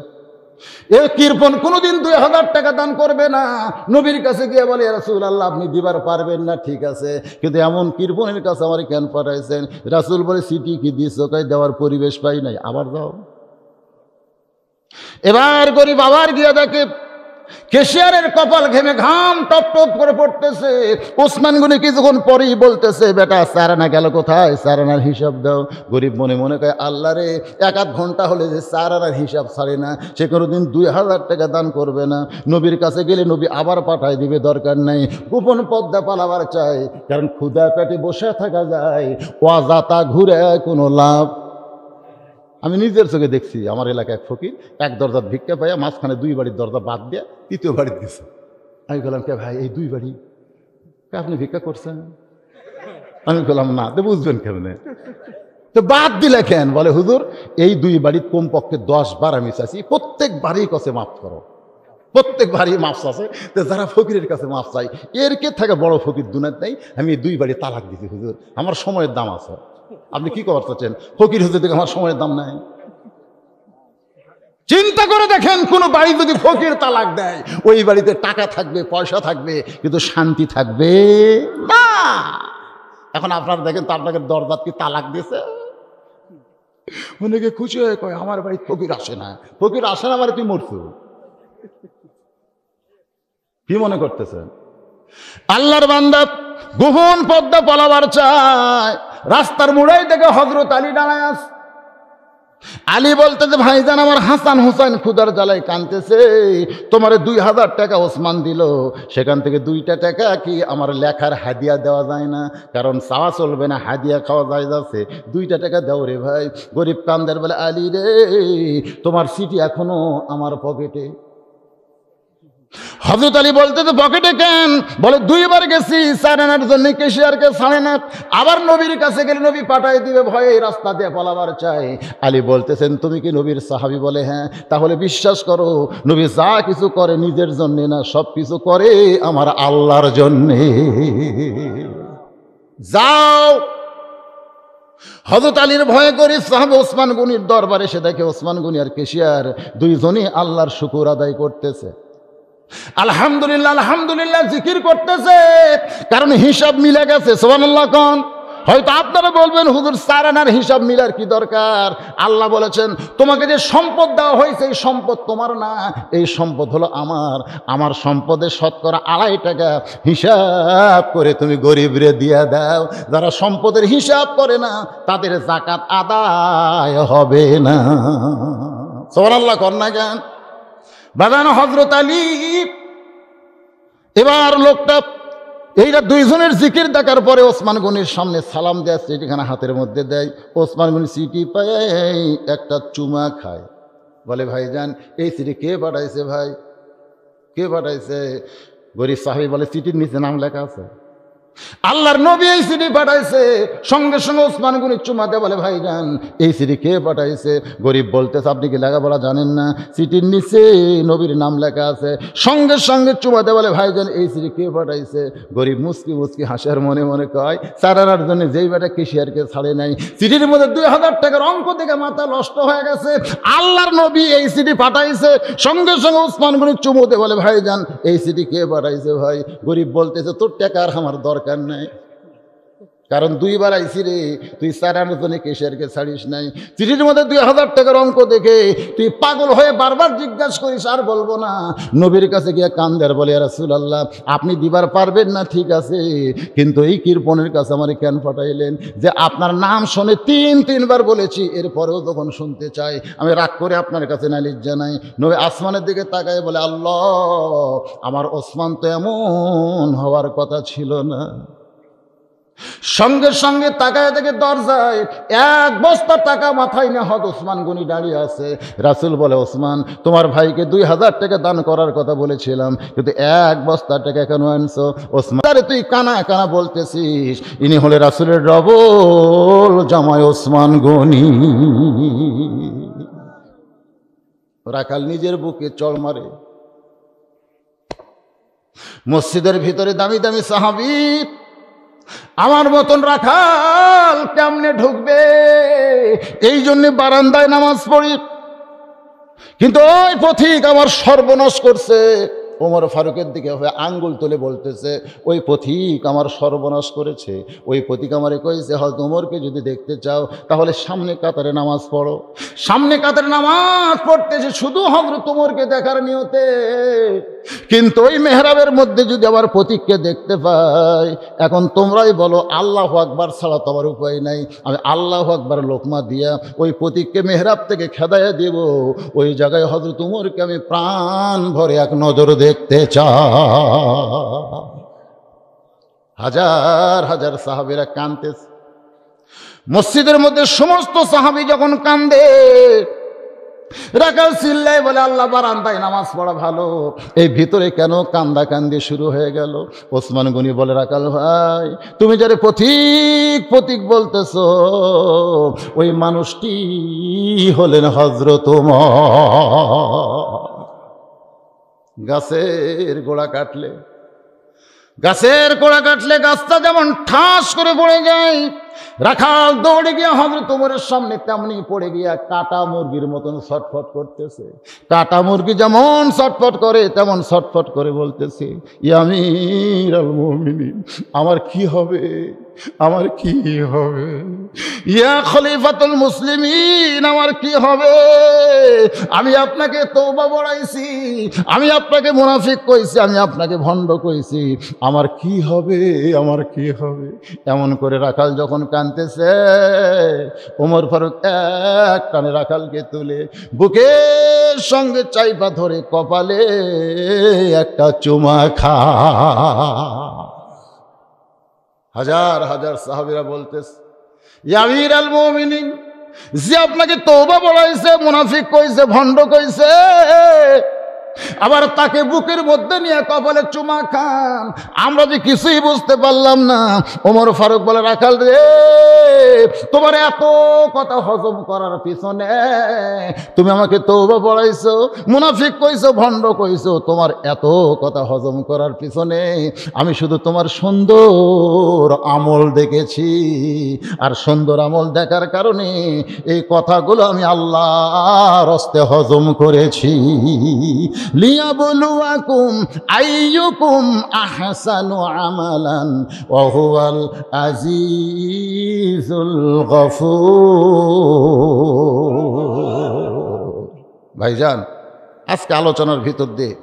এ কৃপণ কোনোদিন 2000 টাকা দান করবে না। নবীর কাছে গিয়ে বলে, ইয়া রাসূলুল্লাহ আপনি দিবার পারবেন না, ঠিক আছে, কিন্তু এমন কৃপণের কাছে আমার কেন পাঠাইছেন? রাসূল বলে, চিঠি কি দিছো? কই দেওয়ার পরিবেশ পাই নাই, আবার দাও। এবার গরিব আবার গিয়ে দেখে কেশিয়ারের কপাল ঘেমে ঘাম টপ টপ করে পড়তেছে। ওসমান গনি কিছুক্ষণ পরেই বলতেছে, বেটা 4 আনা গেল কোথায়? 4 আনার হিসাব দাও। গরিব মনে মনে কয়, আল্লাহ রে, 1-8 ঘন্টা হলে যে 4 আনার হিসাব ছাড়ে না, সে কোনোদিন 2000 টাকা দান করবে না। নবীর কাছে গেলে নবী আবার পাঠায় দিবে, দরকার নাই। গোপন পদ্মা পালাবার চাই, কারণ ক্ষুধা পেটে বসে থাকা যায়, ওয়াজাতা ঘুরে কোনো লাভ। আমি নিজের চোখে দেখছি, আমার এলাকায় এক ফকির 1 দরজার ভিক্ষা পাইয়া মাঝখানে 2 বাড়ির দরজা বাদ দিয়ে 3য় বাড়ি দিয়েছে। আমি বললাম, কে ভাই এই 2 বাড়ি আপনি ভিক্ষা করছেন? আমি বললাম, না। তো বুঝবেন কেমনে? তো বাদ দিলে কেন? বলে, হুজুর এই 2 বাড়ির কমপক্ষে 10 বার আমি চাইছি, প্রত্যেক বাড়ির কাছে মাফ করো, প্রত্যেক বাড়ি মাফ আছে। তো যারা ফকিরের কাছে মাফ চাই, এর কে থাকে বড় ফকির দুনিয়াত নাই। আমি 2 বাড়ি তালাক দিছি হুজুর, আমার সময়ের দাম আছে। আপনি কি করতে চাচ্ছেন? ফকির হুজুর থেকে আমার সময়ের দাম নাই? চিন্তা করে দেখেন, কোন বাড়ি যদি ফকির তালাক দেয়, ওই বাড়িতে টাকা থাকবে, পয়সা থাকবে, কিন্তু শান্তি থাকবে না। এখন আপনারা দেখেন তো, আপনাকে দরজাত কি তালাক দিয়েছে? অনেকে খুশি হয়ে কয়, আমার বাড়ি ফকির আসে না। ফকির আসে না মানে তুই মরছো। কি মনে করতেছেন? আল্লাহর বান্দা গোপন পদ্মা পালাবার চায়, রাস্তার মোড়াই থেকে হযরত আলী দাঁড়ায় আছে। আলী বলতে যে ভাইজান আমার হাসান হুসাইন ক্ষুদার জ্বালায় কাঁদতেছে, তোমার 2000 টাকা ওসমান দিল, সেখান থেকে 2টা টাকা কি আমার লেখার হাদিয়া দেওয়া যায় না? কারণ চাওয়া চলবে না, হাদিয়া খাওয়া যায় যাচ্ছে, 2টা টাকা দাও রে ভাই। গরিব কান্দের বলে আলী রে তোমার সিটি এখনো আমার পকেটে। হযরত আলী বলতে তো পকেটে কেন? বলে 2বার গেছি 4 আনার জন্য, কেশিয়ারকে ছাড়ে না, আবার নবীর কাছে গেলে নবী পাঠাই দিবে, ভয়ে রাস্তা দিয়ে পালাবার চাই। আলী বলতেছেন তুমি কি নবীর সাহাবী? বলে হ্যাঁ। তাহলে বিশ্বাস করো নবী যা কিছু করে নিজের জন্যে না, সব কিছু করে আমার আল্লাহর জন্যে। যাও। হযরত আলীর ভয়ে করে সাহাবা ওসমান গনির দরবারে এসে দেখে ওসমান গনি আর কেশিয়ার দুইজনই আল্লাহর শুকর আদায় করতেছে, আলহামদুলিল্লাহ আলহামদুলিল্লাহ জিকির করতেছে, কারণ হিসাব মিলে গেছে। সুবহানাল্লাহ কোন? হয়তো আপনারা বলবেন হুজুর 4 আনার হিসাব মিলার কি দরকার? আল্লাহ বলেছেন তোমাকে যে সম্পদ দেওয়া হয়েছে এই সম্পদ তোমার না, এই সম্পদ হলো আমার। আমার সম্পদের শতকরা 2.5 টাকা হিসাব করে তুমি গরিবরে দিয়ে দাও। যারা সম্পদের হিসাব করে না তাদের যাকাত আদায় হবে না। সুবহানাল্লাহ কোন না কেন? বাজানো হযরত আলী এবার লোকটা এইটা দুইজনের জিকির দেখার পরে ওসমান গনির সামনে সালাম দেয়, চিঠিখানা হাতের মধ্যে দেয়। ওসমান গনি চিঠি পায় একটা চুমা খায়, বলে ভাইজান এই চিঠি কে পাঠাইছে? ভাই কে পাঠাইছে? গরিব সাহাবী বলে চিঠির নিচে নাম লেখা আছে, আল্লাহর নবী এই চিঠি পাঠাইছে। সঙ্গে সঙ্গে ওসমান গনি চুমা দেয়, বলে ভাইজান এই চিঠি কে পাঠাইছে? গরিব বলতেছে আপনি কি লেখাপড়া জানেন না? চিঠির নিচে নবীর নাম লেখা আছে। সঙ্গে সঙ্গে চুমা দেয়, বলে ভাইজান এই চিঠি কে পাঠাইছে? গরিব মুচকি মুচকি হাসার মনে মনে কয় 4 আনার জন্য যেই বেটা কেশিয়ারকে ছাড়ে নাই, চিঠির মধ্যে 2000 টাকার অঙ্ক থেকে মাথা নষ্ট হয়ে গেছে, আল্লাহর নবী এই চিঠি পাঠাইছে। সঙ্গে সঙ্গে ওসমান গনি চুমু দেয়, বলে ভাইজান এই চিঠি কে পাঠাইছে? ভাই গরিব বলতেছে তোর টাকা আর আমার দরকার নাই, কারণ 2বার আইসি রে, তুই 4 আনার জন্য কেশিয়ারকে ছাড়িস নাই। চিঠির মধ্যে 2000 টাকার অঙ্ক দেখে তুই পাগল হয়ে বারবার জিজ্ঞাসা করিস, আর বলবো না। নবীর কাছে গিয়ে কান্দার বলে রাসূলুল্লাহ আপনি দিবার পারবেন না ঠিক আছে, কিন্তু এই কৃপণের কাছে আমারে কেন পাঠাইলেন? যে আপনার নাম শুনে 3বার বলেছি, এরপরেও যখন শুনতে চাই আমি রাগ করে আপনার কাছে নালিশ জানাই। নবী আসমানের দিকে তাকায় বলে আল্লাহ আমার ওসমান তো এমন হওয়ার কথা ছিল না। সঙ্গে সঙ্গে তাকায় দেখে দরজায় 1 বস্তা টাকা মাথায় নিয়ে হযরত ওসমান গনি দাঁড়িয়ে আছে। রাসূল বলে ওসমান তোমার ভাইকে 2000 টাকা দান করার কথা বলেছিলাম, কিন্তু 1 বস্তা টাকা কেন আনছো? ওসমান আরে তুই কানা কানা বলতেছিস, ইনি হলে রাসূলের ডবল জামাই ওসমান গনি। রাখাল নিজের বুকে চড় মারে। মসজিদের ভিতরে দামি দামি সাহাবী, আমার মতন রাখাল কেমনে ঢুকবে? এই জন্য বারান্দায় নামাজ পড়ি, কিন্তু ওই পথিক আমার সর্বনাশ করছে। ওমর ফারুকের দিকে আঙ্গুল তুলে বলতেছে ওই পথিক আমার সর্বনাশ করেছে। ওই পথিক আমারে কইছে হযরত ওমরকে যদি দেখতে চাও তাহলে সামনে কাতারে নামাজ পড়ো। সামনে কাতারে নামাজ পড়তেছে শুধু হযরত ওমরকে দেখার নিয়তে, কিন্তু ওই মেহরাবের মধ্যে যদি আমার পথিককে দেখতে পাই, এখন তোমরাই বলো আল্লাহু আকবার ছাড়া তো আমার উপায় নাই। আমি আল্লাহু আকবার লোকমা দিয়া ওই পথিককে মেহরাব থেকে খেদাইয়া দেব। ওই জায়গায় হযরত ওমরকে আমি প্রাণ ভরে এক নজর দেখতে চাই। হাজার হাজার সাহাবীরা কাঁদতেছে। মসজিদের মধ্যে সমস্ত সাহাবী যখন কান্দে, রাখাল চিল্লায় বলে আল্লাহ বারান্দায় নামাজ পড়া ভালো, এই ভিতরে কেন কান্দা কান্দি শুরু হয়ে গেল? ওসমান গনি বলে রাখাল ভাই তুমি যারে পথিক পথিক বলতেছ ওই মানুষটি হলেন হযরত ওমর। গাছের গোড়া কাটলে গাছটা যেমন ঠাস করে পড়ে যায়, রাখাল দৌড়ে গিয়ে হযরত ওমরের সামনে তেমনি পড়ে গিয়া কাটা মুরগির মতন ছটফট করতেছে। কাটা মুরগি যেমন ছটফট করে তেমন ছটফট করে বলতেছে ইয়া আমিরুল মুমিনিন আমার কি হবে? আমার কি হবে? ইয়া খলিফাতুল মুসলিমিন, আমার কি হবে? আমি আপনাকে তওবা বড়াইছি, আমি আপনাকে মুনাফিক কইছি, আমি আপনাকে ভণ্ড কইছি, আমার কি হবে? আমার কি হবে? এমন করে রাখাল যখন কাঁদতেছে, ওমর ফারুক এক টানে রাখালকে তুলে বুকের সঙ্গে চাইপা ধরে কপালে একটা চুমা খা। হাজার হাজার সাহাবীরা বলতেছে, ইয়া আমিরুল মুমিনিন, যে আপনাকে তওবা বলাইছে, মুনাফিক কইছে, ভণ্ড কইছে, আবার তাকে বুকের মধ্যে নিয়ে কপালে চুমা খান, আমরা যে কিছুই বুঝতে পারলাম না। ওমর ফারুক বলে, রাখাল রে, তোমার এত কথা হজম করার পিছনে তুমি আমাকে তওবা পড়াইছো, মুনাফিক কইছো, ভণ্ড কইছো, তোমার এত কথা হজম করার পিছনে আমি শুধু তোমার সুন্দর আমল দেখেছি, আর সুন্দর আমল দেখার কারণে এই কথাগুলো আমি আল্লাহর হস্তে হজম করেছি। লিয়াবলুয়াকুম আইয়ুকুম আহসানু আমালান ওয়া হুয়াল আজিজুল গফুর। ভাইজান, আজকে আলোচনার ভিতর দিয়ে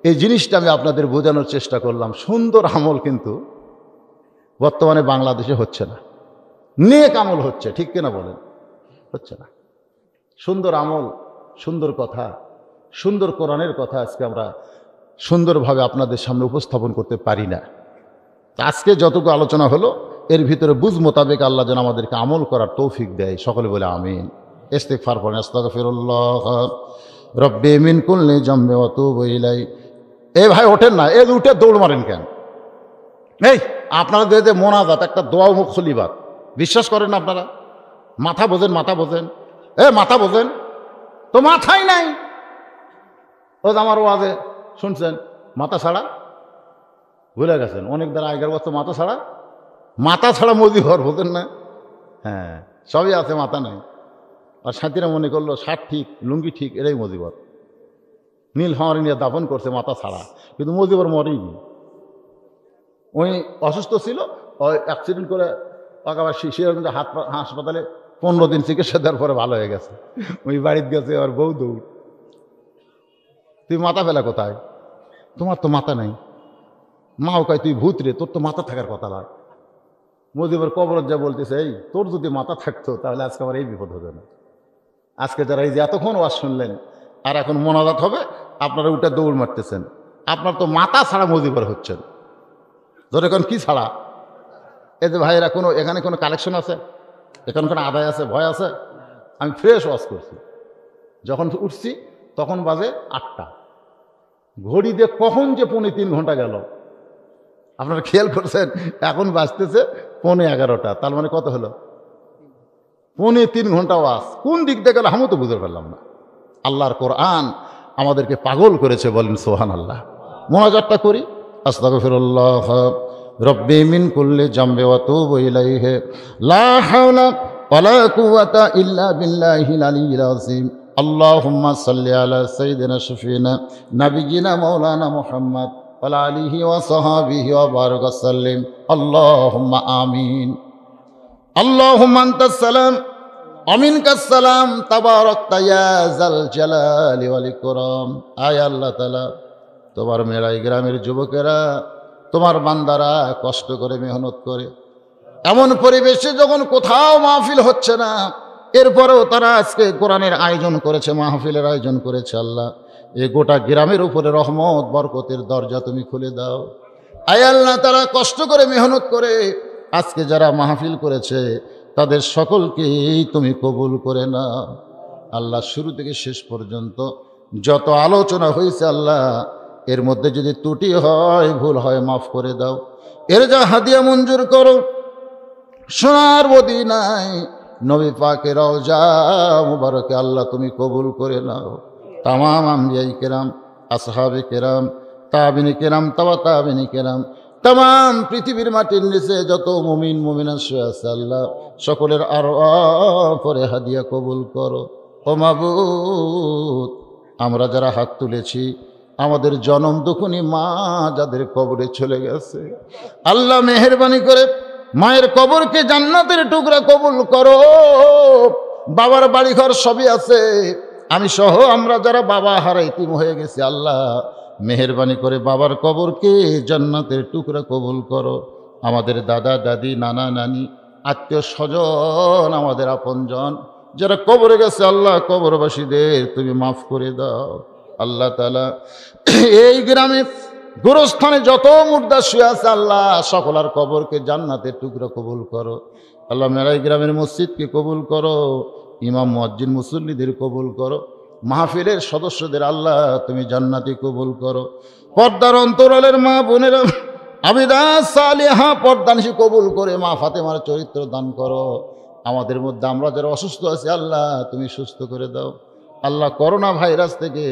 এই জিনিসটা আমি আপনাদের বোঝানোর চেষ্টা করলাম। সুন্দর আমল কিন্তু বর্তমানে বাংলাদেশে হচ্ছে না। নেক আমল হচ্ছে, ঠিক কিনা বলেন? হচ্ছে না। সুন্দর আমল, সুন্দর কথা, সুন্দর কোরআনের কথা আজকে আমরা সুন্দরভাবে আপনাদের সামনে উপস্থাপন করতে পারি না। আজকে যতটুকু আলোচনা হলো এর ভিতরে বুঝ মোতাবেক আল্লাহ যেন আমাদেরকে আমল করার তৌফিক দেয়। সকলে বলে আমিন। ইস্তিগফার পড়েন, আস্তাগফিরুল্লাহ রব্বি মিন কুল্লি যামবি ওয়া তুবু ইলাই। এই ভাই ওঠেন না, এই উঠে দৌড় মারেন কেন? এই আপনারা যে মোনাজাত একটা দোয়া মুখ খলিবাত, বিশ্বাস করেন না আপনারা? মাথা বোঝেন, মাথা বোঝেন, মাথা বোঝেন তো, মাথাই নাই। ও আমার ওয়াজে শুনছেন মাথা ছাড়া, ভুলে গেছেন অনেক দ্বারা আগের বছর মাথা ছাড়া, মাথা ছাড়া মজিবর, বোঝেন না? হ্যাঁ, সবই আছে, মাথা নাই। আর সাথীরা মনে করলো শার্ট ঠিক, লুঙ্গি ঠিক, এটাই মজিবর। নীল হাওয়ারি নিয়ে দাফন করছে মাথা ছাড়া, কিন্তু মজিবর মরেইনি। ওই অসুস্থ ছিল, ওই অ্যাক্সিডেন্ট করে আবার কিন্তু হাসপাতালে 15 দিন চিকিৎসা দেওয়ার পরে ভালো হয়ে গেছে। ওই বাড়িতে গেছে, আর বউ দৌড়। তুই মাথা ফেলা কোথায়? তোমার তো মাথা নাই। মাও কয় তুই ভূত রে, তোর তো মাথা থাকার কথা না। মজিবর কবরত যা বলতেছে, এই তোর যদি মাথা থাকতো তাহলে আজকে আমার এই বিপদ হতো না। আজকে যারা এই যে এতক্ষণ ওয়াজ শুনলেন আর এখন মোনাজাত হবে, আপনারা উঠে দৌড় মারতেছেন, আপনার তো মাথা ছাড়া মজিবর হচ্ছেন। ধরে এখন কি ছাড়া? এই যে ভাইয়েরা কোনো এখানে কোনো কালেকশন আছে, এখানে কোনো আদায় আছে, ভয় আছে? আমি ফ্রেশ ওয়াজ করছি, যখন উঠছি তখন বাজে 8টা। ঘড়ি দিয়ে কখন যে 3.25 ঘন্টা গেল আপনারা খেয়াল করছেন? এখন বাজতেছে 11:15। তার মানে কত হলো? 3.25 ঘন্টা ওয়াজ। কোন দিক দিয়ে গেল আমিও তো বুঝতে পারলাম না। আল্লাহর কোরআন আমাদেরকে পাগল করেছে, বলেন সুবহানাল্লাহ। মোনাজাতটা করি, আস্তাগফিরুল্লাহ রব্বি মিন কুল্লি যামবি ওয়া তুবু ইলাইহি লা হাওলা ওয়ালা কুওয়াতা ইল্লা বিল্লাহিল আলিয়্যিল আযীম। আল্লাহুম্মা সাল্লি আলা সাইয়্যিদিনা শাফিনা নাবিয়িনা মাওলানা মুহাম্মদ ওয়া আলা আলিহি ওয়া সাহবিহি ওয়া বারাক ওয়া সাল্লিম। আল্লাহুম্মা আমিন। আল্লাহুম্মা আনতাস সালাম ওয়া মিনকাস সালাম তাবারাকতা ইয়া যাল জালালি ওয়াল ইকরাম। আয় আল্লাহ তাআলা, তোমার মেরাই গ্রামের যুবকেরা, তোমার বান্দারা কষ্ট করে মেহনত করে এমন পরিবেশে যখন কোথাও মাহফিল হচ্ছে না, এরপরেও তারা আজকে কোরআনের আয়োজন করেছে, মাহফিলের আয়োজন করেছে। আল্লাহ, এই গোটা গ্রামের উপরে রহমত বরকতের দরজা তুমি খুলে দাও। আয় আল্লাহ, তারা কষ্ট করে মেহনত করে আজকে যারা মাহফিল করেছে তাদের সকলকেই তুমি কবুল করে নাও। আল্লাহ, শুরু থেকে শেষ পর্যন্ত যত আলোচনা হয়েছে আল্লাহ, এর মধ্যে যদি ত্রুটি হয়, ভুল হয়, মাফ করে দাও। এর যা হাদিয়া মঞ্জুর করো, সোনার মদিনায় নবী পাকের রওজা মুবারকে আল্লাহ তুমি কবুল করে নাও। তামাম আম্বিয়াই কেরাম, আসহাবে কেরাম, তাবিনী কেরাম, তাবা তাবিনী কেরাম, তামাম পৃথিবীর মাটির নিচে যত মুমিন মুমিনা শুয়ে আছে আল্লাহ, সকলের আরওয়াহ পরে হাদিয়া কবুল করো। ও মাবুদ, আমরা যারা হাত তুলেছি, আমাদের জনম দুখুনি মা যাদের কবরে চলে গেছে, আল্লাহ মেহেরবানি করে মায়ের কবরকে জান্নাতের টুকরা কবুল করো। বাবার বাড়িঘর সবই আছে, আমি সহ আমরা যারা বাবা হারা ইতিম হয়ে গেছি, আল্লাহ মেহেরবানি করে বাবার কবরকে জান্নাতের টুকরা কবুল করো। আমাদের দাদা দাদি নানা নানি আত্মীয় স্বজন আমাদের আপনজন যারা কবরে গেছে, আল্লাহ কবরবাসীদের তুমি মাফ করে দাও। আল্লাহ তাআলা এই গ্রামে গোরস্থানে যত মুর্দা শুয়ে আছে, আল্লাহ সকলার কবরকে জান্নাতের টুকরা কবুল করো। আল্লাহ মেরাই গ্রামের মসজিদকে কবুল করো, ইমাম মুয়াজ্জিন মুসল্লিদের কবুল করো, মাহফিলের সদস্যদের আল্লাহ তুমি জান্নাতি কবুল করো। পর্দার অন্তরালের মা বোনেরা আবিদা সালিহা পর্দানিশি কবুল করে মা ফাতেমার চরিত্র দান করো। আমাদের মধ্যে আমরা যারা অসুস্থ আছি, আল্লাহ তুমি সুস্থ করে দাও। আল্লাহ করোনা ভাইরাস থেকে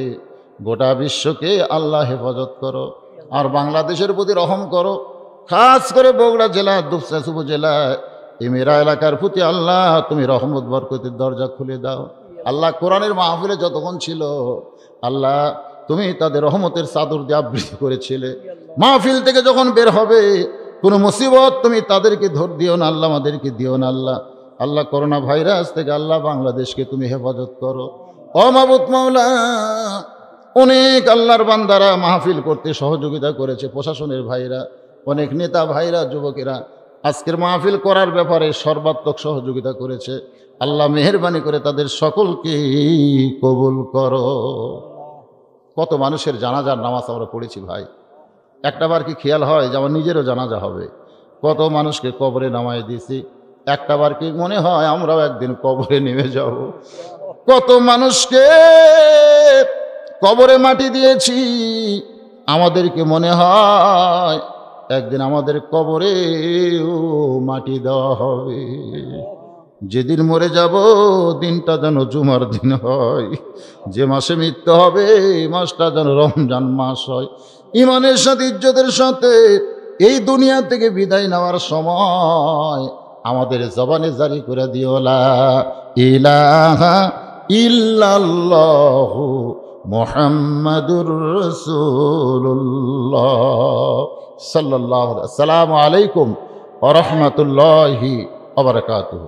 গোটা বিশ্বকে আল্লাহ হেফাজত করো, আর বাংলাদেশের প্রতি রহম করো। খাস করে বগুড়া জেলা দুপচাঁচ উপজেলায় এই মেরা এলাকার প্রতি আল্লাহ তুমি রহমত বরকতের দরজা খুলে দাও। আল্লাহ কোরআনের মাহফিলে যতক্ষণ ছিল, আল্লাহ তুমি তাদের রহমতের চাদর দিয়ে আবৃত করেছিলে। মাহফিল থেকে যখন বের হবে কোনো মুসিবত তুমি তাদেরকে ধর দিও না, আল্লাহ আমাদেরকে দিও না। আল্লাহ আল্লাহ করোনা ভাইরাস থেকে আল্লাহ বাংলাদেশকে তুমি হেফাজত করো। ও মাবুদ মাওলা, অনেক আল্লাহর বান্দারা মাহফিল করতে সহযোগিতা করেছে, প্রশাসনের ভাইরা, অনেক নেতা ভাইরা, যুবকেরা আজকের মাহফিল করার ব্যাপারে সর্বাত্মক সহযোগিতা করেছে। আল্লাহ মেহেরবানি করে তাদের সকলকে কবুল করো। কত মানুষের জানাজার নামাজ আমরা পড়েছি ভাই, একটাবার কি খেয়াল হয় যে আমার নিজেরও জানাজা হবে? কত মানুষকে কবরে নামায় দিয়েছি, একটাবার কি মনে হয় আমরাও একদিন কবরে নেমে যাব? কত মানুষকে কবরে মাটি দিয়েছি, আমাদেরকে মনে হয় একদিন আমাদের কবরেও মাটি দেওয়া হবে। যেদিন মরে যাব দিনটা যেন জুমার দিন হয়, যে মাসে মৃত্যু হবে মাসটা যেন রমজান মাস হয়। ইমানের সাথে ইজ্জতের সাথে এই দুনিয়া থেকে বিদায় নেওয়ার সময় আমাদের জবানে জারি করে দিও লা ইলাহা ইল্লাল্লাহু মুহাম্মাদুর রাসূলুল্লাহ সাল্লাল্লাহু আলাইহি ওয়া সাল্লাম। আসসালামু আলাইকুম ওয়া রাহমাতুল্লাহি ওয়া বারাকাতুহু।